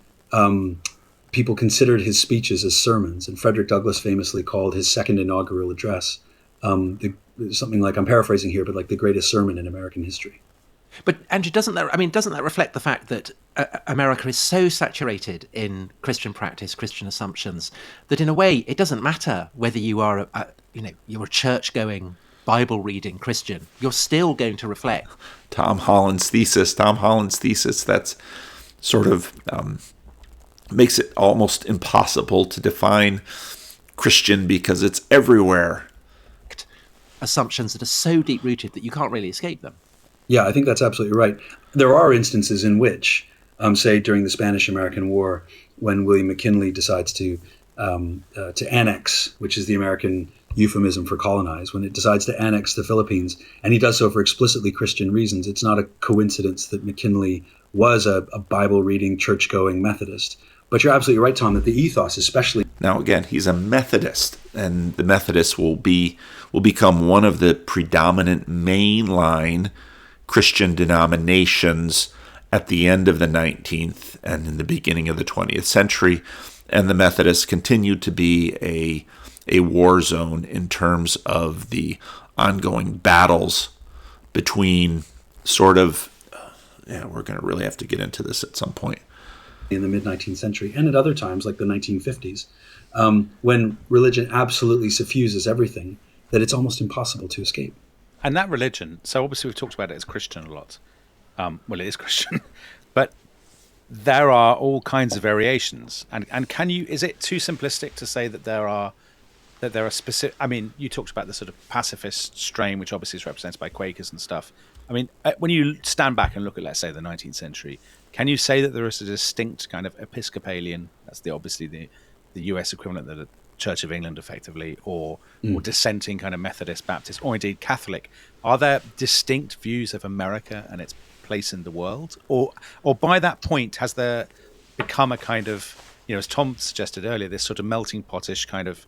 people considered his speeches as sermons. And Frederick Douglass famously called his second inaugural address something like, I'm paraphrasing here, but like the greatest sermon in American history. But Andrew, doesn't that reflect the fact that America is so saturated in Christian practice, Christian assumptions, that in a way it doesn't matter whether you are you're a church-going, Bible-reading Christian, you're still going to reflect Tom Holland's thesis. That's sort of makes it almost impossible to define Christian because it's everywhere. Assumptions that are so deep-rooted that you can't really escape them. Yeah, I think that's absolutely right. There are instances in which, say during the Spanish-American War, when William McKinley decides to annex, which is the American euphemism for colonize, when it decides to annex the Philippines, and he does so for explicitly Christian reasons, it's not a coincidence that McKinley was a Bible-reading, church-going Methodist. But you're absolutely right, Tom, that the ethos, especially... Now, again, he's a Methodist, and the Methodists will become one of the predominant mainline Christian denominations at the end of the 19th and in the beginning of the 20th century. And the Methodists continued to be a war zone in terms of the ongoing battles between sort of... we're going to really have to get into this at some point. In the mid-19th century, and at other times, like the 1950s, when religion absolutely suffuses everything, that it's almost impossible to escape. And that religion, so obviously we've talked about it as Christian a lot. Well, it is Christian, but there are all kinds of variations. And is it too simplistic to say that there are specific? I mean, you talked about the sort of pacifist strain, which obviously is represented by Quakers and stuff. I mean, when you stand back and look at, let's say, the 19th century, can you say that there is a distinct kind of Episcopalian, that's obviously the US equivalent of the Church of England, effectively, or dissenting kind of Methodist, Baptist, or indeed Catholic? Are there distinct views of America and its place in the world? Or by that point, has there become a kind of, as Tom suggested earlier, this sort of melting potish kind of,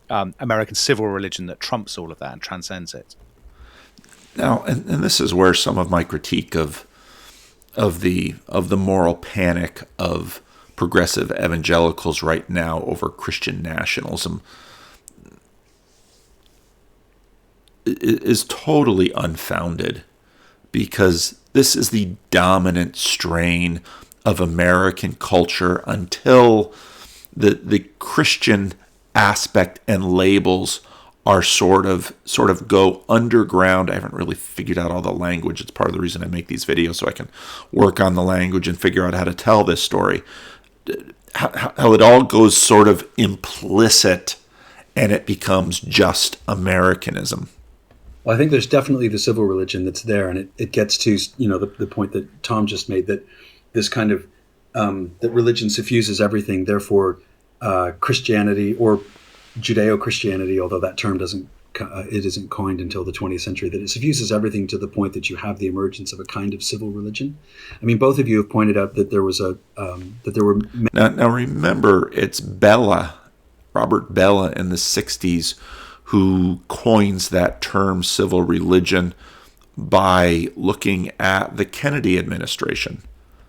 American civil religion that trumps all of that and transcends it? Now, and this is where some of my critique of the moral panic of progressive evangelicals right now over Christian nationalism is totally unfounded, because this is the dominant strain of American culture until the Christian aspect and labels are sort of go underground. I haven't really figured out all the language. It's part of the reason I make these videos, so I can work on the language and figure out how to tell this story. How it all goes sort of implicit, and it becomes just Americanism. Well, I think there's definitely the civil religion that's there, and it gets to the point that Tom just made, that this kind of that religion suffuses everything. Therefore, Christianity or Judeo-Christianity, although that term isn't coined until the 20th century, that it suffuses everything to the point that you have the emergence of a kind of civil religion. I mean, both of you have pointed out that there was Now remember, it's Robert Bella in the 60s, who coins that term civil religion by looking at the Kennedy administration.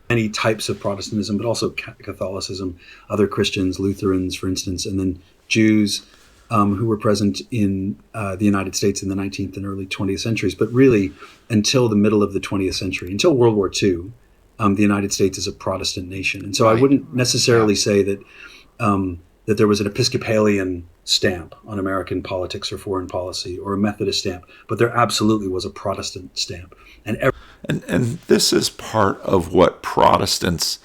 Many types of Protestantism, but also Catholicism, other Christians, Lutherans, for instance, and then Jews who were present in the United States in the 19th and early 20th centuries. But really, until the middle of the 20th century, until World War II, the United States is a Protestant nation. And so I wouldn't necessarily say that that there was an Episcopalian stamp on American politics or foreign policy, or a Methodist stamp, but there absolutely was a Protestant stamp. And this is part of what Protestants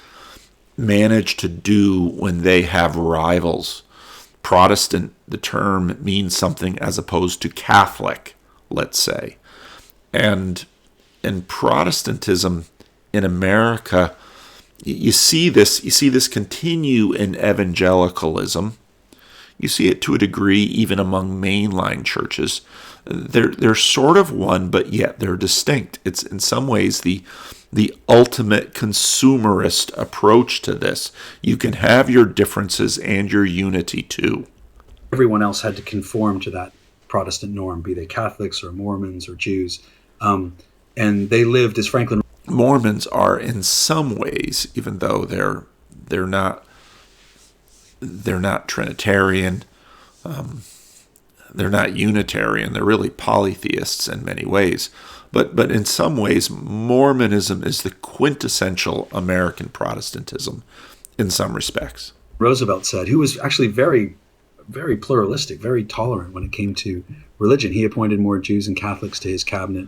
manage to do when they have rivals. Protestant, the term, means something as opposed to Catholic, let's say. And in Protestantism in America, you see this continue in evangelicalism. You see it to a degree even among mainline churches. They're sort of one, but yet they're distinct. It's in some ways the ultimate consumerist approach to this. You can have your differences and your unity too. Everyone else had to conform to that Protestant norm, be they Catholics or Mormons or Jews. And they lived, as Franklin... Mormons are in some ways, even though they're not They're not Trinitarian. They're not Unitarian. They're really polytheists in many ways. But in some ways, Mormonism is the quintessential American Protestantism in some respects. Roosevelt said, who was actually very, very pluralistic, very tolerant when it came to religion. He appointed more Jews and Catholics to his cabinet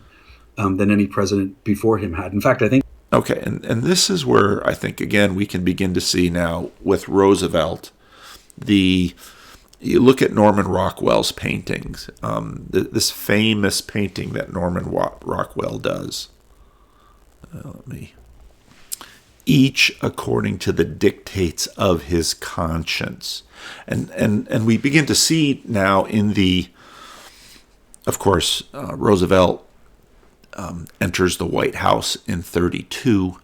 than any president before him had. In fact, I think... Okay, and this is where I think, again, we can begin to see now with Roosevelt, you look at Norman Rockwell's paintings, this famous painting that Norman Rockwell does. Each according to the dictates of his conscience. And we begin to see now of course, Roosevelt enters the White House in 1932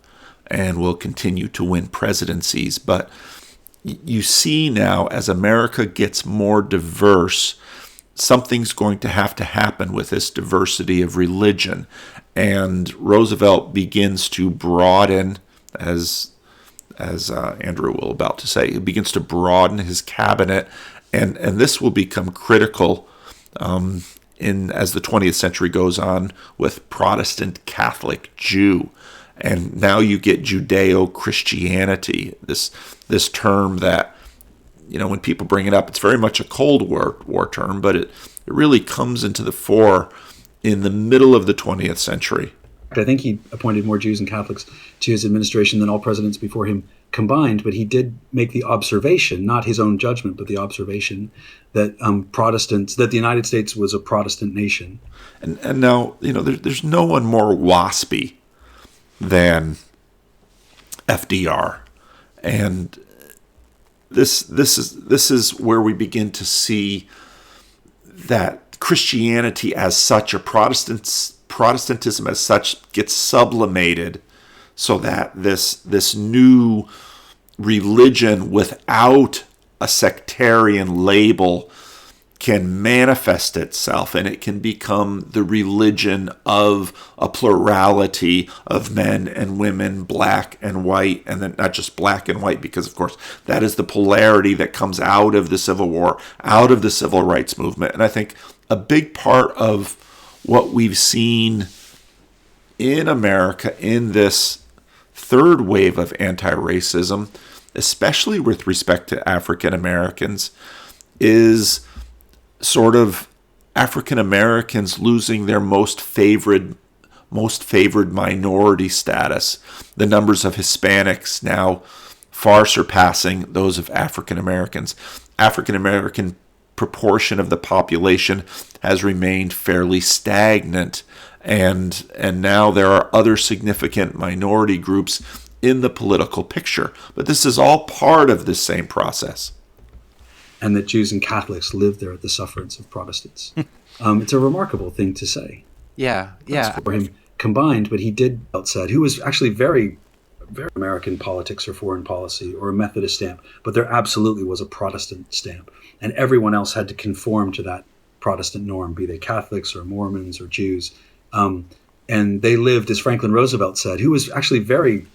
and will continue to win presidencies. But you see now, as America gets more diverse, something's going to happen with this diversity of religion. And Roosevelt begins to broaden, as Andrew will about to say, he begins to broaden his cabinet. And this will become critical as the 20th century goes on with Protestant, Catholic, Jew. And now you get Judeo-Christianity, this term that, when people bring it up, it's very much a Cold War term, but it really comes into the fore in the middle of the 20th century. I think he appointed more Jews and Catholics to his administration than all presidents before him combined, but he did make the observation, not his own judgment, but the observation that that the United States was a Protestant nation. And now, there's no one more waspy than FDR. And this is where we begin to see that Christianity as such, Protestantism as such, gets sublimated, so that this new religion without a sectarian label can manifest itself, and it can become the religion of a plurality of men and women, black and white, and then not just black and white, because of course that is the polarity that comes out of the Civil War, out of the Civil Rights Movement. And I think a big part of what we've seen in America in this third wave of anti-racism, especially with respect to African Americans, is sort of African Americans losing their most favored minority status. The numbers of Hispanics now far surpassing those of African Americans. African American proportion of the population has remained fairly stagnant, and now there are other significant minority groups in the political picture. But this is all part of this same process. And that Jews and Catholics live there at the sufferance of Protestants. It's a remarkable thing to say. Yeah. For him combined, but he did said, who was actually very, very American politics or foreign policy or a Methodist stamp, but there absolutely was a Protestant stamp. And everyone else had to conform to that Protestant norm, be they Catholics or Mormons or Jews. And they lived, as Franklin Roosevelt said, who was actually very,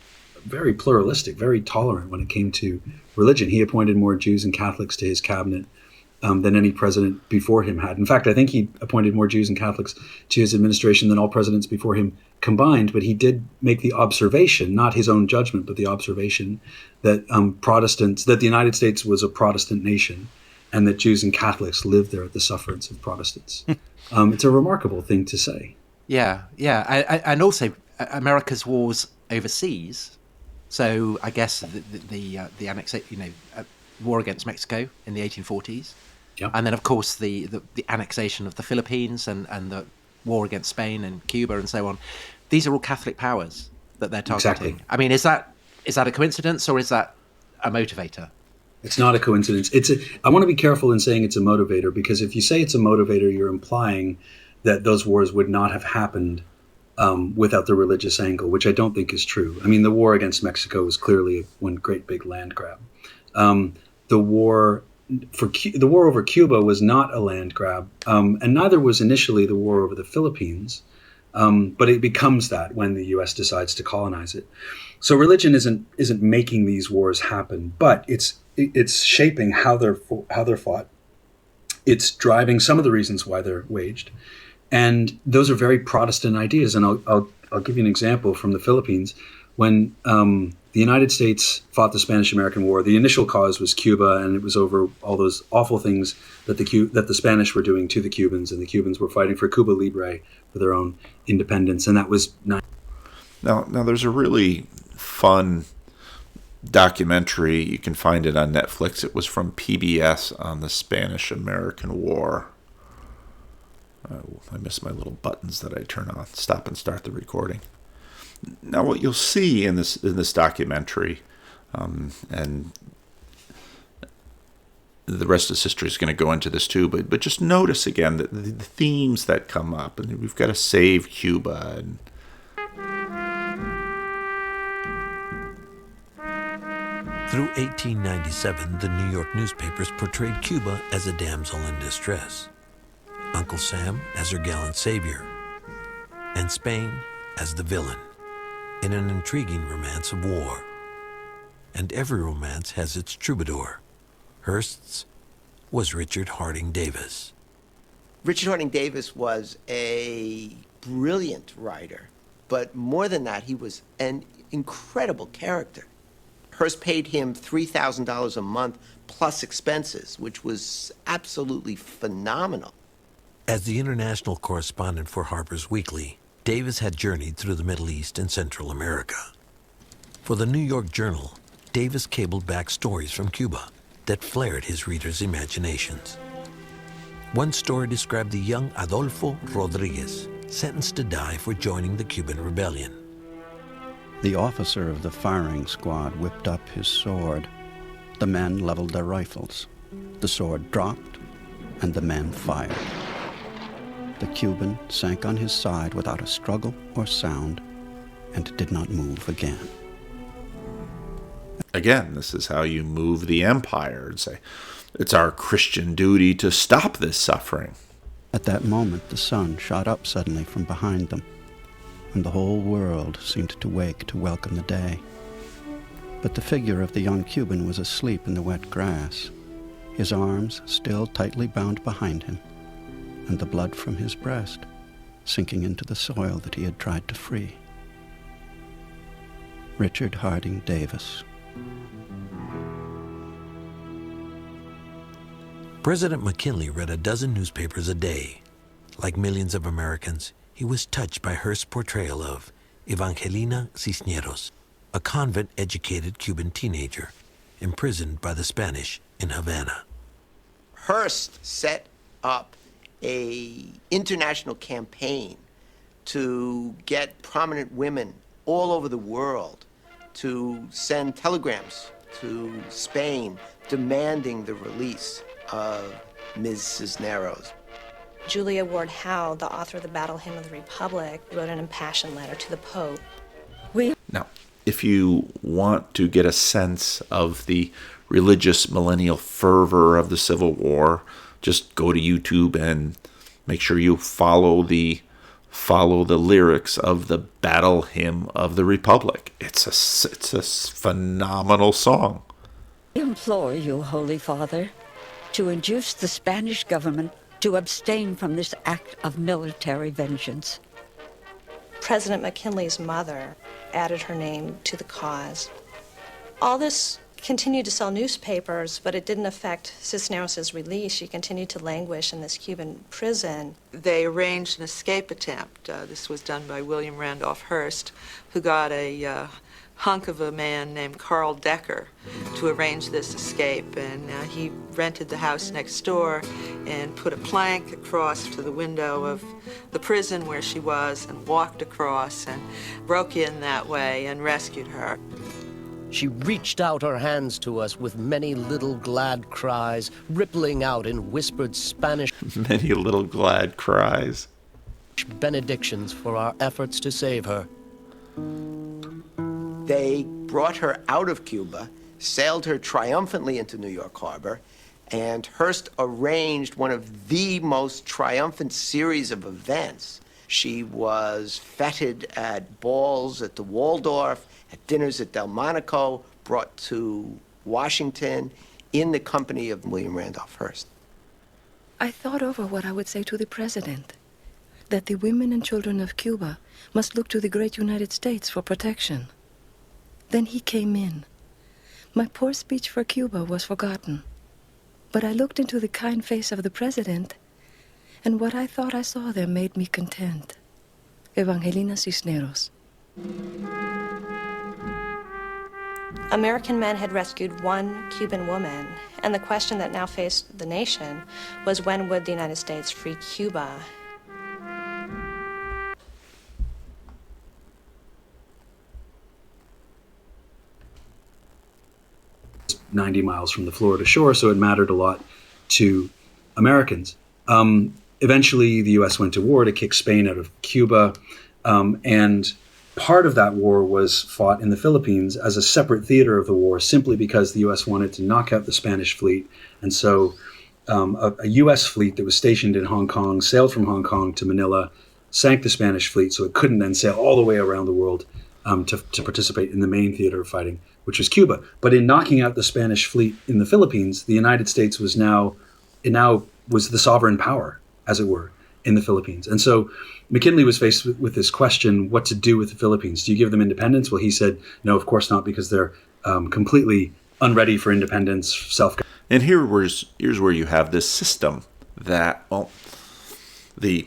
very pluralistic, very tolerant when it came to religion. He appointed more Jews and Catholics to his cabinet than any president before him had. In fact, I think he appointed more Jews and Catholics to his administration than all presidents before him combined, but he did make the observation, not his own judgment, but the observation that that the United States was a Protestant nation, and that Jews and Catholics lived there at the sufferance of Protestants. It's a remarkable thing to say. Yeah. And also America's wars overseas. So I guess the annexation, war against Mexico in the 1840s, and then of course the annexation of the Philippines and the war against Spain and Cuba and so on. These are all Catholic powers that they're targeting. Exactly. I mean, is that a coincidence, or is that a motivator? It's not a coincidence. I want to be careful in saying it's a motivator, because if you say it's a motivator, you're implying that those wars would not have happened without the religious angle, which I don't think is true. I mean, the war against Mexico was clearly one great big land grab. The war over Cuba was not a land grab, and neither was initially the war over the Philippines. But it becomes that when the U.S. decides to colonize it. So religion isn't making these wars happen, but it's shaping how they're fought. It's driving some of the reasons why they're waged, and those are very Protestant ideas. And I'll give you an example from the Philippines. When the United States fought the Spanish-American War, the initial cause was Cuba, and it was over all those awful things that the Spanish were doing to the Cubans, and the Cubans were fighting for Cuba Libre, for their own independence, and that was not. Now there's a really fun documentary. You can find it on Netflix. It was from PBS on the Spanish-American War. I miss my little buttons that I turn on, stop and start the recording. Now, what you'll see in this documentary, and the rest of this history is going to go into this too, but just notice again the themes that come up, and we've got to save Cuba. And through 1897, the New York newspapers portrayed Cuba as a damsel in distress, Uncle Sam as her gallant savior, and Spain as the villain, in an intriguing romance of war. And every romance has its troubadour. Hearst's was Richard Harding Davis. Richard Harding Davis was a brilliant writer, but more than that, he was an incredible character. Hearst paid him $3,000 a month plus expenses, which was absolutely phenomenal. As the international correspondent for Harper's Weekly, Davis had journeyed through the Middle East and Central America. For the New York Journal, Davis cabled back stories from Cuba that flared his readers' imaginations. One story described the young Adolfo Rodriguez, sentenced to die for joining the Cuban rebellion. The officer of the firing squad whipped up his sword. The men leveled their rifles. The sword dropped, and the men fired. The Cuban sank on his side without a struggle or sound and did not move again. again, this is how you move the empire and say, it's our Christian duty to stop this suffering. At that moment, the sun shot up suddenly from behind them, and the whole world seemed to wake to welcome the day. But the figure of the young Cuban was asleep in the wet grass, his arms still tightly bound behind him, and the blood from his breast sinking into the soil that he had tried to free. Richard Harding Davis. President McKinley read a dozen newspapers a day. Like millions of Americans, he was touched by Hearst's portrayal of Evangelina Cisneros, a convent-educated Cuban teenager imprisoned by the Spanish in Havana. Hearst set up an international campaign to get prominent women all over the world to send telegrams to Spain demanding the release of Ms. Cisneros. Julia Ward Howe, the author of the Battle Hymn of the Republic, wrote an impassioned letter to the Pope. Now, if you want to get a sense of the religious millennial fervor of the Civil War, just go to YouTube and make sure you follow the lyrics of the Battle Hymn of the Republic. It's a phenomenal song. I implore you, Holy Father, to induce the Spanish government to abstain from this act of military vengeance. President McKinley's mother added her name to the cause. All this continued to sell newspapers, but it didn't affect Cisneros' release. She continued to languish in this Cuban prison. They arranged an escape attempt. This was done by William Randolph Hearst, who got a hunk of a man named Carl Decker to arrange this escape. And he rented the house next door and put a plank across to the window of the prison where she was and walked across and broke in that way and rescued her. She reached out her hands to us with many little glad cries, rippling out in whispered Spanish Many little glad cries. benedictions for our efforts to save her. They brought her out of Cuba, sailed her triumphantly into New York Harbor, and Hearst arranged one of the most triumphant series of events She was feted at balls at the Waldorf, at dinners at Delmonico, brought to Washington in the company of William Randolph Hearst. I thought over what I would say to the president, that the women and children of Cuba must look to the great United States for protection. Then he came in. My poor speech for Cuba was forgotten, but I looked into the kind face of the president, and what I thought I saw there made me content. Evangelina Cisneros. American men had rescued one Cuban woman, and the question that now faced the nation was, when would the United States free Cuba? 90 miles from the Florida shore, so it mattered a lot to Americans. Eventually, the U.S. went to war to kick Spain out of Cuba, and part of that war was fought in the Philippines as a separate theater of the war, simply because the U.S. wanted to knock out the Spanish fleet. And so a U.S. fleet that was stationed in Hong Kong sailed from Hong Kong to Manila, sank the Spanish fleet, so it couldn't then sail all the way around the world to participate in the main theater of fighting, which was Cuba. But in knocking out the Spanish fleet in the Philippines, the United States was now the sovereign power, as it were, in the Philippines. And so McKinley was faced with this question, what to do with the Philippines. Do you give them independence? Well, he said, no, of course not, because they're completely unready for independence, self-government. And here's where you have this system that, well, the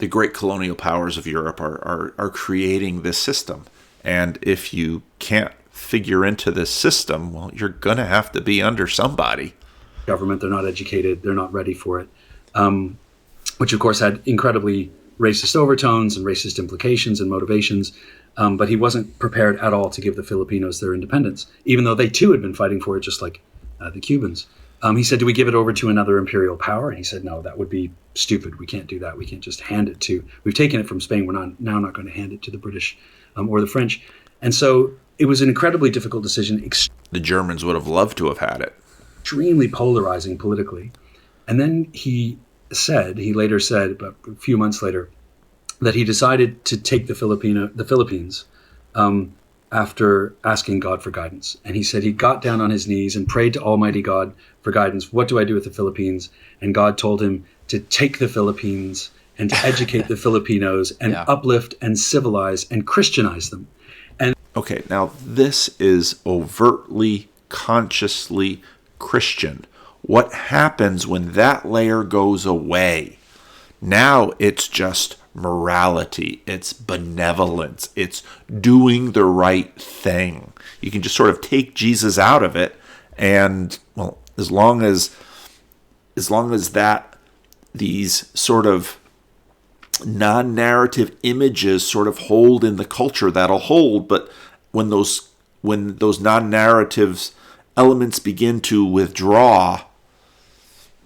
great colonial powers of Europe are creating this system. And if you can't figure into this system, well, you're going to have to be under somebody. Government, they're not educated, they're not ready for it, which of course had incredibly racist overtones and racist implications and motivations. But he wasn't prepared at all to give the Filipinos their independence, even though they too had been fighting for it, just like the Cubans. He said, do we give it over to another imperial power? And he said, no, that would be stupid. We can't do that. We can't just hand it to, we've taken it from Spain. We're not going to hand it to the British or the French. And so it was an incredibly difficult decision. The Germans would have loved to have had it. Extremely polarizing politically. And then he later said, about a few months later, that he decided to take the Philippines after asking God for guidance. And he said he got down on his knees and prayed to Almighty God for guidance. What do I do with the Philippines? And God told him to take the Philippines and to educate the Filipinos and uplift and civilize and Christianize them. And okay, now this is overtly, consciously Christian. What happens when that layer goes away? Now it's just morality, it's benevolence, it's doing the right thing. You can just sort of take Jesus out of it, and well, as long as that these sort of non-narrative images sort of hold in the culture, that'll hold. But when those non-narratives elements begin to withdraw,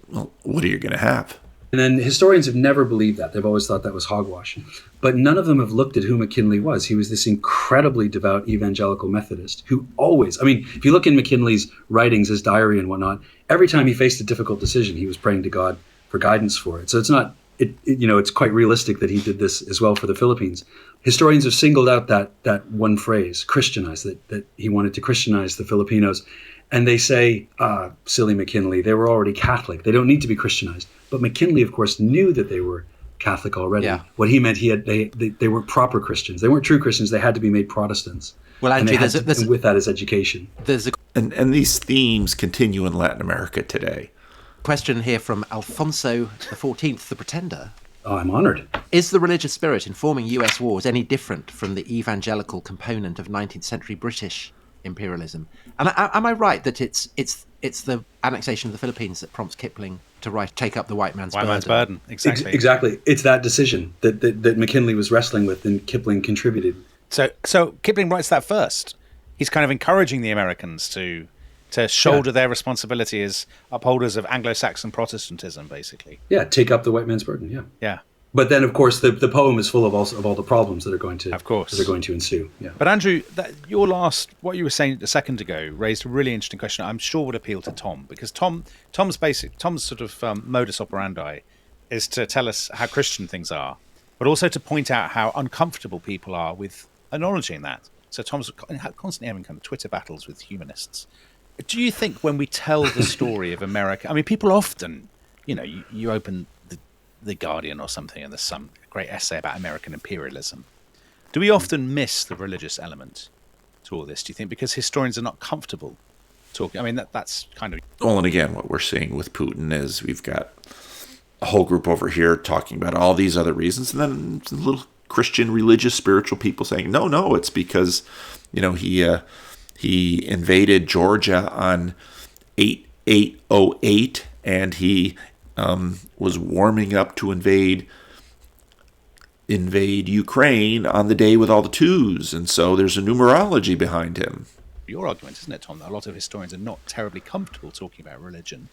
well, what are you going to have? And then historians have never believed that. They've always thought that was hogwash. But none of them have looked at who McKinley was. He was this incredibly devout evangelical Methodist who always, I mean, if you look in McKinley's writings, his diary and whatnot, every time he faced a difficult decision, he was praying to God for guidance for it. So it's not, it's quite realistic that he did this as well for the Philippines. Historians have singled out that one phrase, Christianize, that he wanted to Christianize the Filipinos. And they say, silly McKinley, they were already Catholic. They don't need to be Christianized. But McKinley, of course, knew that they were Catholic already. Yeah. What he meant, they weren't proper Christians. They weren't true Christians. They had to be made Protestants. Well, Andrew, and with that is education. And these themes continue in Latin America today. Question here from Alfonso XIV, the Pretender. Oh, I'm honored. Is the religious spirit informing US wars any different from the evangelical component of 19th century British imperialism? And am I right that it's the annexation of the Philippines that prompts Kipling to take up the white man's burden? Exactly. Exactly. It's that decision that McKinley was wrestling with, and Kipling contributed. So Kipling writes that first. He's kind of encouraging the Americans to shoulder their responsibility as upholders of Anglo-Saxon Protestantism, basically. Yeah, take up the white man's burden. Yeah. Yeah. But then, of course, the poem is full of all the problems that are going to ensue. Yeah. But Andrew, what you were saying a second ago raised a really interesting question. I'm sure would appeal to Tom, because Tom's sort of modus operandi is to tell us how Christian things are, but also to point out how uncomfortable people are with acknowledging that. So Tom's constantly having kind of Twitter battles with humanists. Do you think when we tell the story of America, I mean, people often, you open the Guardian or something and there's some great essay about American imperialism. Do we often miss the religious element to all this, do you think? Because historians are not comfortable talking. I mean, that's kind of... Well, and again, what we're seeing with Putin is we've got a whole group over here talking about all these other reasons, and then some little Christian, religious, spiritual people saying, no, it's because, he invaded Georgia on 8808, and he was warming up to invade Ukraine on the day with all the twos, and so there's a numerology behind him. Your argument, isn't it, Tom, that a lot of historians are not terribly comfortable talking about religion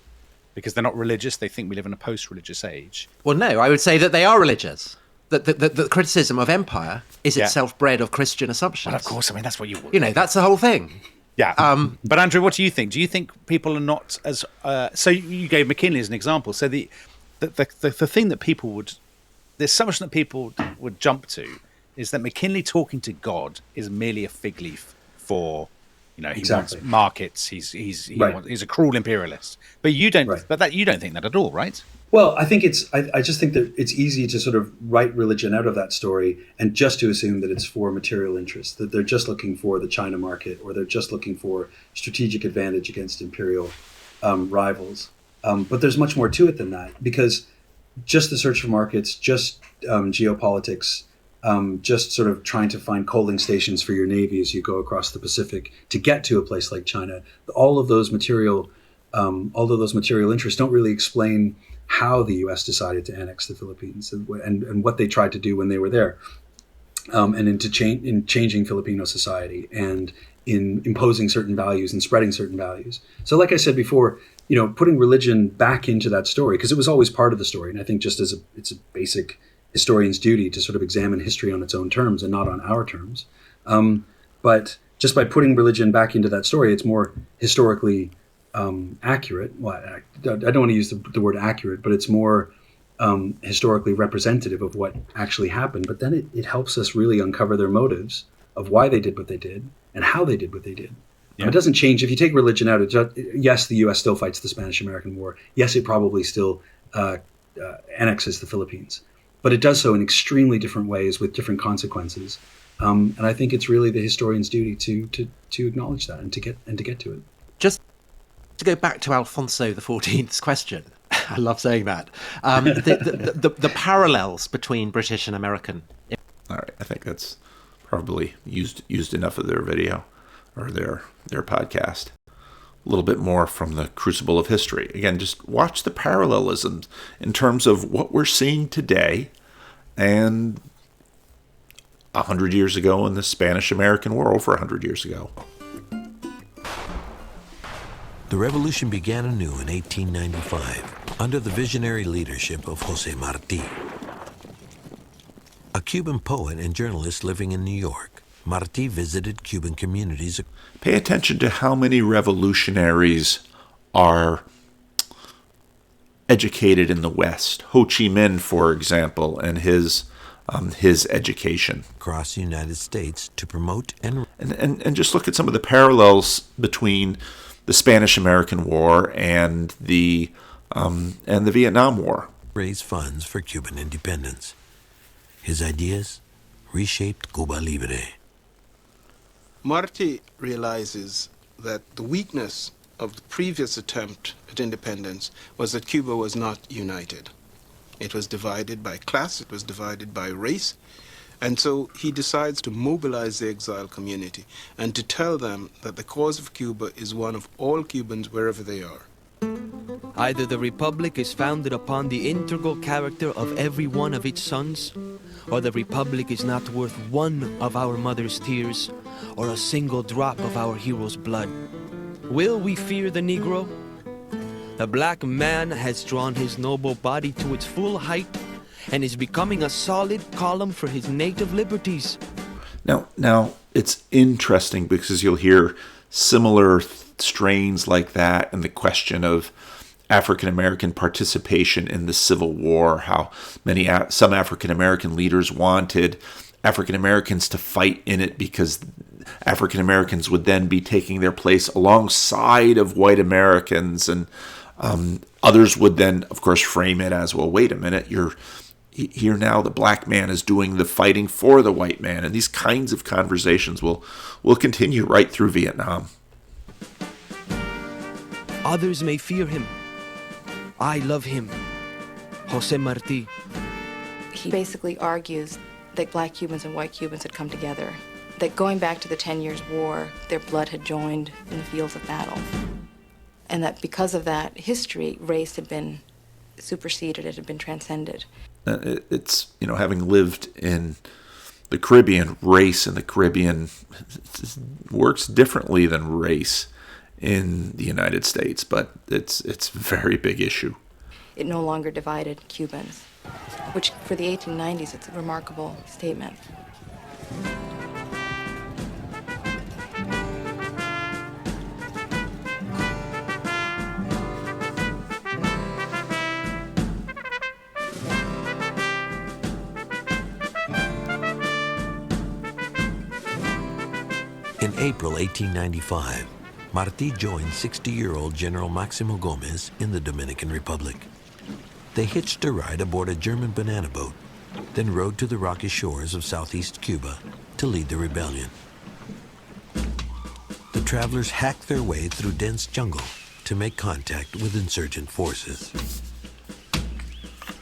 because they're not religious. They think we live in a post-religious age. Well, no, I would say that they are religious. The criticism of empire is itself bred of Christian assumptions. Well, of course, I mean, that's what that's the whole thing. Yeah. But Andrew, what do you think? Do you think people are not as... so you gave McKinley as an example. So the thing that people would... The assumption that people would jump to is that McKinley talking to God is merely a fig leaf for... he wants markets. He's a cruel imperialist. But you don't. Right. But you don't think that at all, right? Well, I think I just think that it's easy to sort of write religion out of that story and just to assume that it's for material interests, that they're just looking for the China market, or they're just looking for strategic advantage against imperial rivals. But there's much more to it than that, because just the search for markets, just geopolitics, just sort of trying to find coaling stations for your navy as you go across the Pacific to get to a place like China. All of those material interests don't really explain how the U.S. decided to annex the Philippines and what they tried to do when they were there, and in changing Filipino society and in imposing certain values and spreading certain values. So, like I said before, putting religion back into that story, because it was always part of the story, and I think just it's a basic historian's duty to sort of examine history on its own terms and not on our terms. But just by putting religion back into that story, it's more historically accurate. Well, I don't want to use the word accurate, but it's more historically representative of what actually happened. But then it helps us really uncover their motives of why they did what they did and how they did what they did. Yeah. It doesn't change. If you take religion out, yes, the U.S. still fights the Spanish-American War. Yes, it probably still annexes the Philippines. But it does so in extremely different ways with different consequences. And I think it's really the historian's duty to acknowledge that and to get to it. Just to go back to Alfonso XIV's question, I love saying that. The parallels between British and American. All right, I think that's probably used enough of their video or their podcast. A little bit more from the crucible of history. Again, just watch the parallelisms in terms of what we're seeing today and 100 years ago in the Spanish-American War, over 100 years ago. The revolution began anew in 1895 under the visionary leadership of José Martí. A Cuban poet and journalist living in New York, Martí visited Cuban communities. Pay attention to how many revolutionaries are educated in the West. Ho Chi Minh, for example, and his education across the United States to promote and just look at some of the parallels between the Spanish-American War and the Vietnam War. Raise funds for Cuban independence. His ideas reshaped Cuba Libre. Martí realizes that the weakness of the previous attempt at independence was that Cuba was not united. It was divided by class, it was divided by race, and so he decides to mobilize the exiled community and to tell them that the cause of Cuba is one of all Cubans wherever they are. Either the Republic is founded upon the integral character of every one of its sons, or the Republic is not worth one of our mother's tears, or a single drop of our hero's blood. Will we fear the Negro? The black man has drawn his noble body to its full height and is becoming a solid column for his native liberties. Now it's interesting because you'll hear similar strains like that and the question of African American participation in the Civil War, how some African American leaders wanted African Americans to fight in it because African Americans would then be taking their place alongside of white Americans, and others would then, of course, frame it as, well, wait a minute, here now the black man is doing the fighting for the white man, and these kinds of conversations will continue right through Vietnam. Others may fear him. I love him. Jose Marti. He basically argues that black Cubans and white Cubans had come together, that going back to the 10 Years' War, their blood had joined in the fields of battle, and that because of that history, race had been superseded, it had been transcended. It's, having lived in the Caribbean, race in the Caribbean works differently than race in the United States, but it's a very big issue. It no longer divided Cubans, which for the 1890s, it's a remarkable statement. In April 1895, Martí joined 60-year-old General Máximo Gómez in the Dominican Republic. They hitched a ride aboard a German banana boat, then rode to the rocky shores of southeast Cuba to lead the rebellion. The travelers hacked their way through dense jungle to make contact with insurgent forces.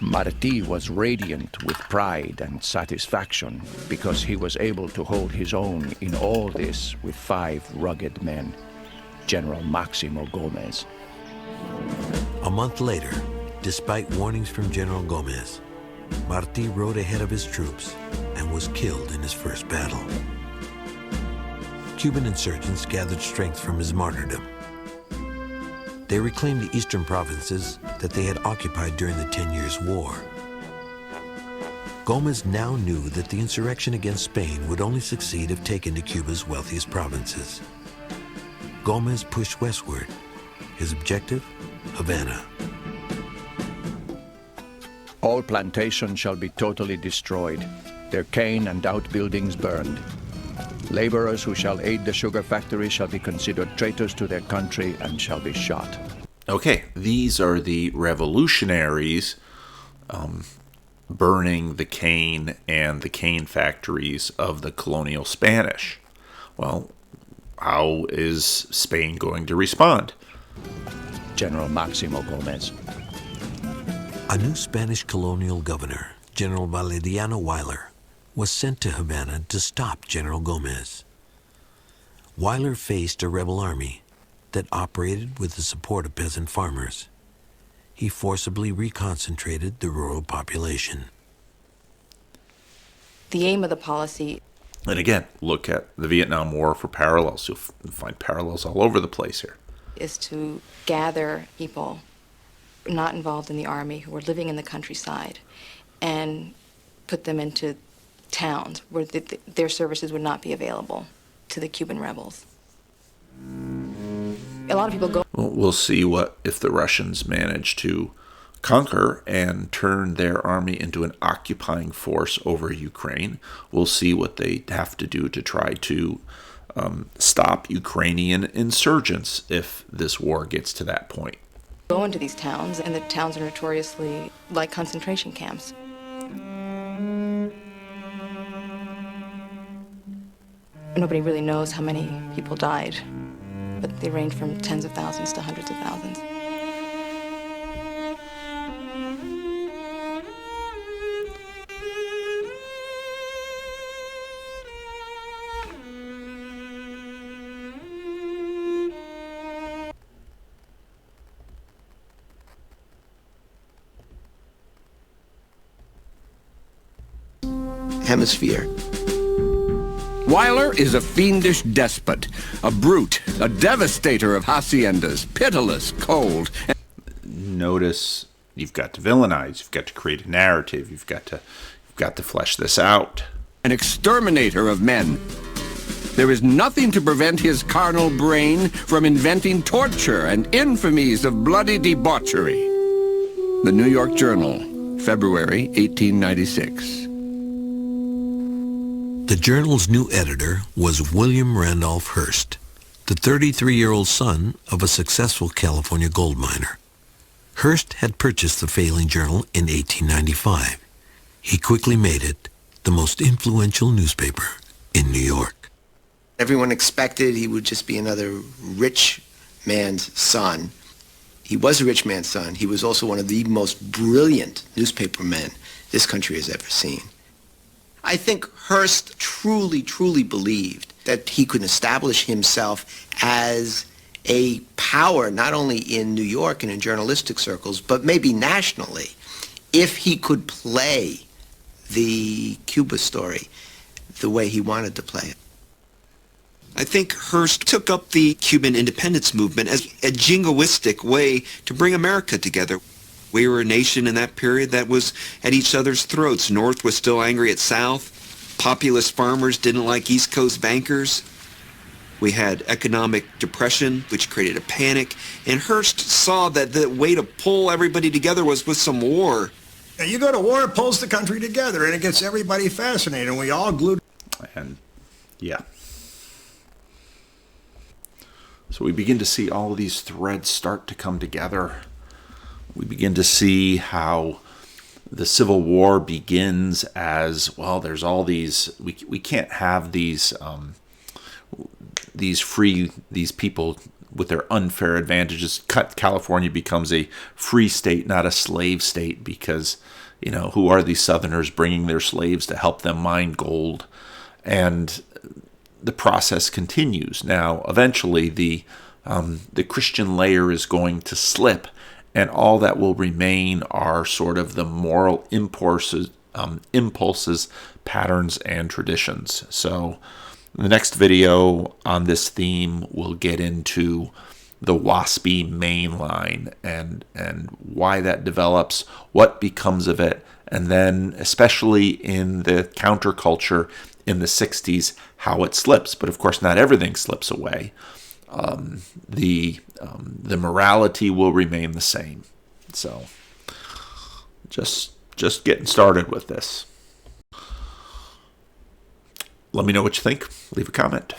Martí was radiant with pride and satisfaction because he was able to hold his own in all this with 5 rugged men, General Máximo Gómez. A month later, despite warnings from General Gómez, Martí rode ahead of his troops and was killed in his first battle. Cuban insurgents gathered strength from his martyrdom. They reclaimed the eastern provinces that they had occupied during the 10 Years' War. Gómez now knew that the insurrection against Spain would only succeed if taken to Cuba's wealthiest provinces. Gómez pushed westward. His objective, Havana. All plantations shall be totally destroyed, their cane and outbuildings burned. Laborers who shall aid the sugar factory shall be considered traitors to their country and shall be shot. Okay, these are the revolutionaries burning the cane and the cane factories of the colonial Spanish. Well, how is Spain going to respond? General Máximo Gómez. A new Spanish colonial governor, General Valeriano Weyler, was sent to Havana to stop General Gómez. Weyler faced a rebel army that operated with the support of peasant farmers. He forcibly reconcentrated the rural population. The aim of the policy... And again, look at the Vietnam War for parallels. You'll find parallels all over the place here. ...is to gather people not involved in the army who were living in the countryside and put them into towns where their services would not be available to the Cuban rebels. A lot of people go... Well, we'll see what if the Russians manage to conquer and turn their army into an occupying force over Ukraine. We'll see what they have to do to try to stop Ukrainian insurgents if this war gets to that point. Go into these towns, and the towns are notoriously like concentration camps. Nobody really knows how many people died, but they range from tens of thousands to hundreds of thousands. Hemisphere. Weyler is a fiendish despot, a brute, a devastator of haciendas, pitiless, cold. Notice you've got to villainize, you've got to create a narrative, you've got to flesh this out. An exterminator of men. There is nothing to prevent his carnal brain from inventing torture and infamies of bloody debauchery. The New York Journal, February 1896. The journal's new editor was William Randolph Hearst, the 33-year-old son of a successful California gold miner. Hearst had purchased the failing journal in 1895. He quickly made it the most influential newspaper in New York. Everyone expected he would just be another rich man's son. He was a rich man's son. He was also one of the most brilliant newspaper men this country has ever seen. I think Hearst truly, truly believed that he could establish himself as a power not only in New York and in journalistic circles, but maybe nationally, if he could play the Cuba story the way he wanted to play it. I think Hearst took up the Cuban independence movement as a jingoistic way to bring America together. We were a nation in that period that was at each other's throats. North was still angry at South. Populist farmers didn't like East Coast bankers. We had economic depression, which created a panic. And Hearst saw that the way to pull everybody together was with some war. You go to war, it pulls the country together, and it gets everybody fascinated, and we all glued. And yeah. So we begin to see all of these threads start to come together. We begin to see how the Civil War begins as, well, there's all these, we can't have these people with their unfair advantages. California becomes a free state, not a slave state, because, who are these Southerners bringing their slaves to help them mine gold? And the process continues. Now, eventually, the Christian layer is going to slip, and all that will remain are sort of the moral impulses, patterns, and traditions. So the next video on this theme will get into the WASPy main line and why that develops, what becomes of it, and then especially in the counterculture in the 60s, how it slips. But of course, not everything slips away. The morality will remain the same. So just getting started with this. Let me know what you think. Leave a comment.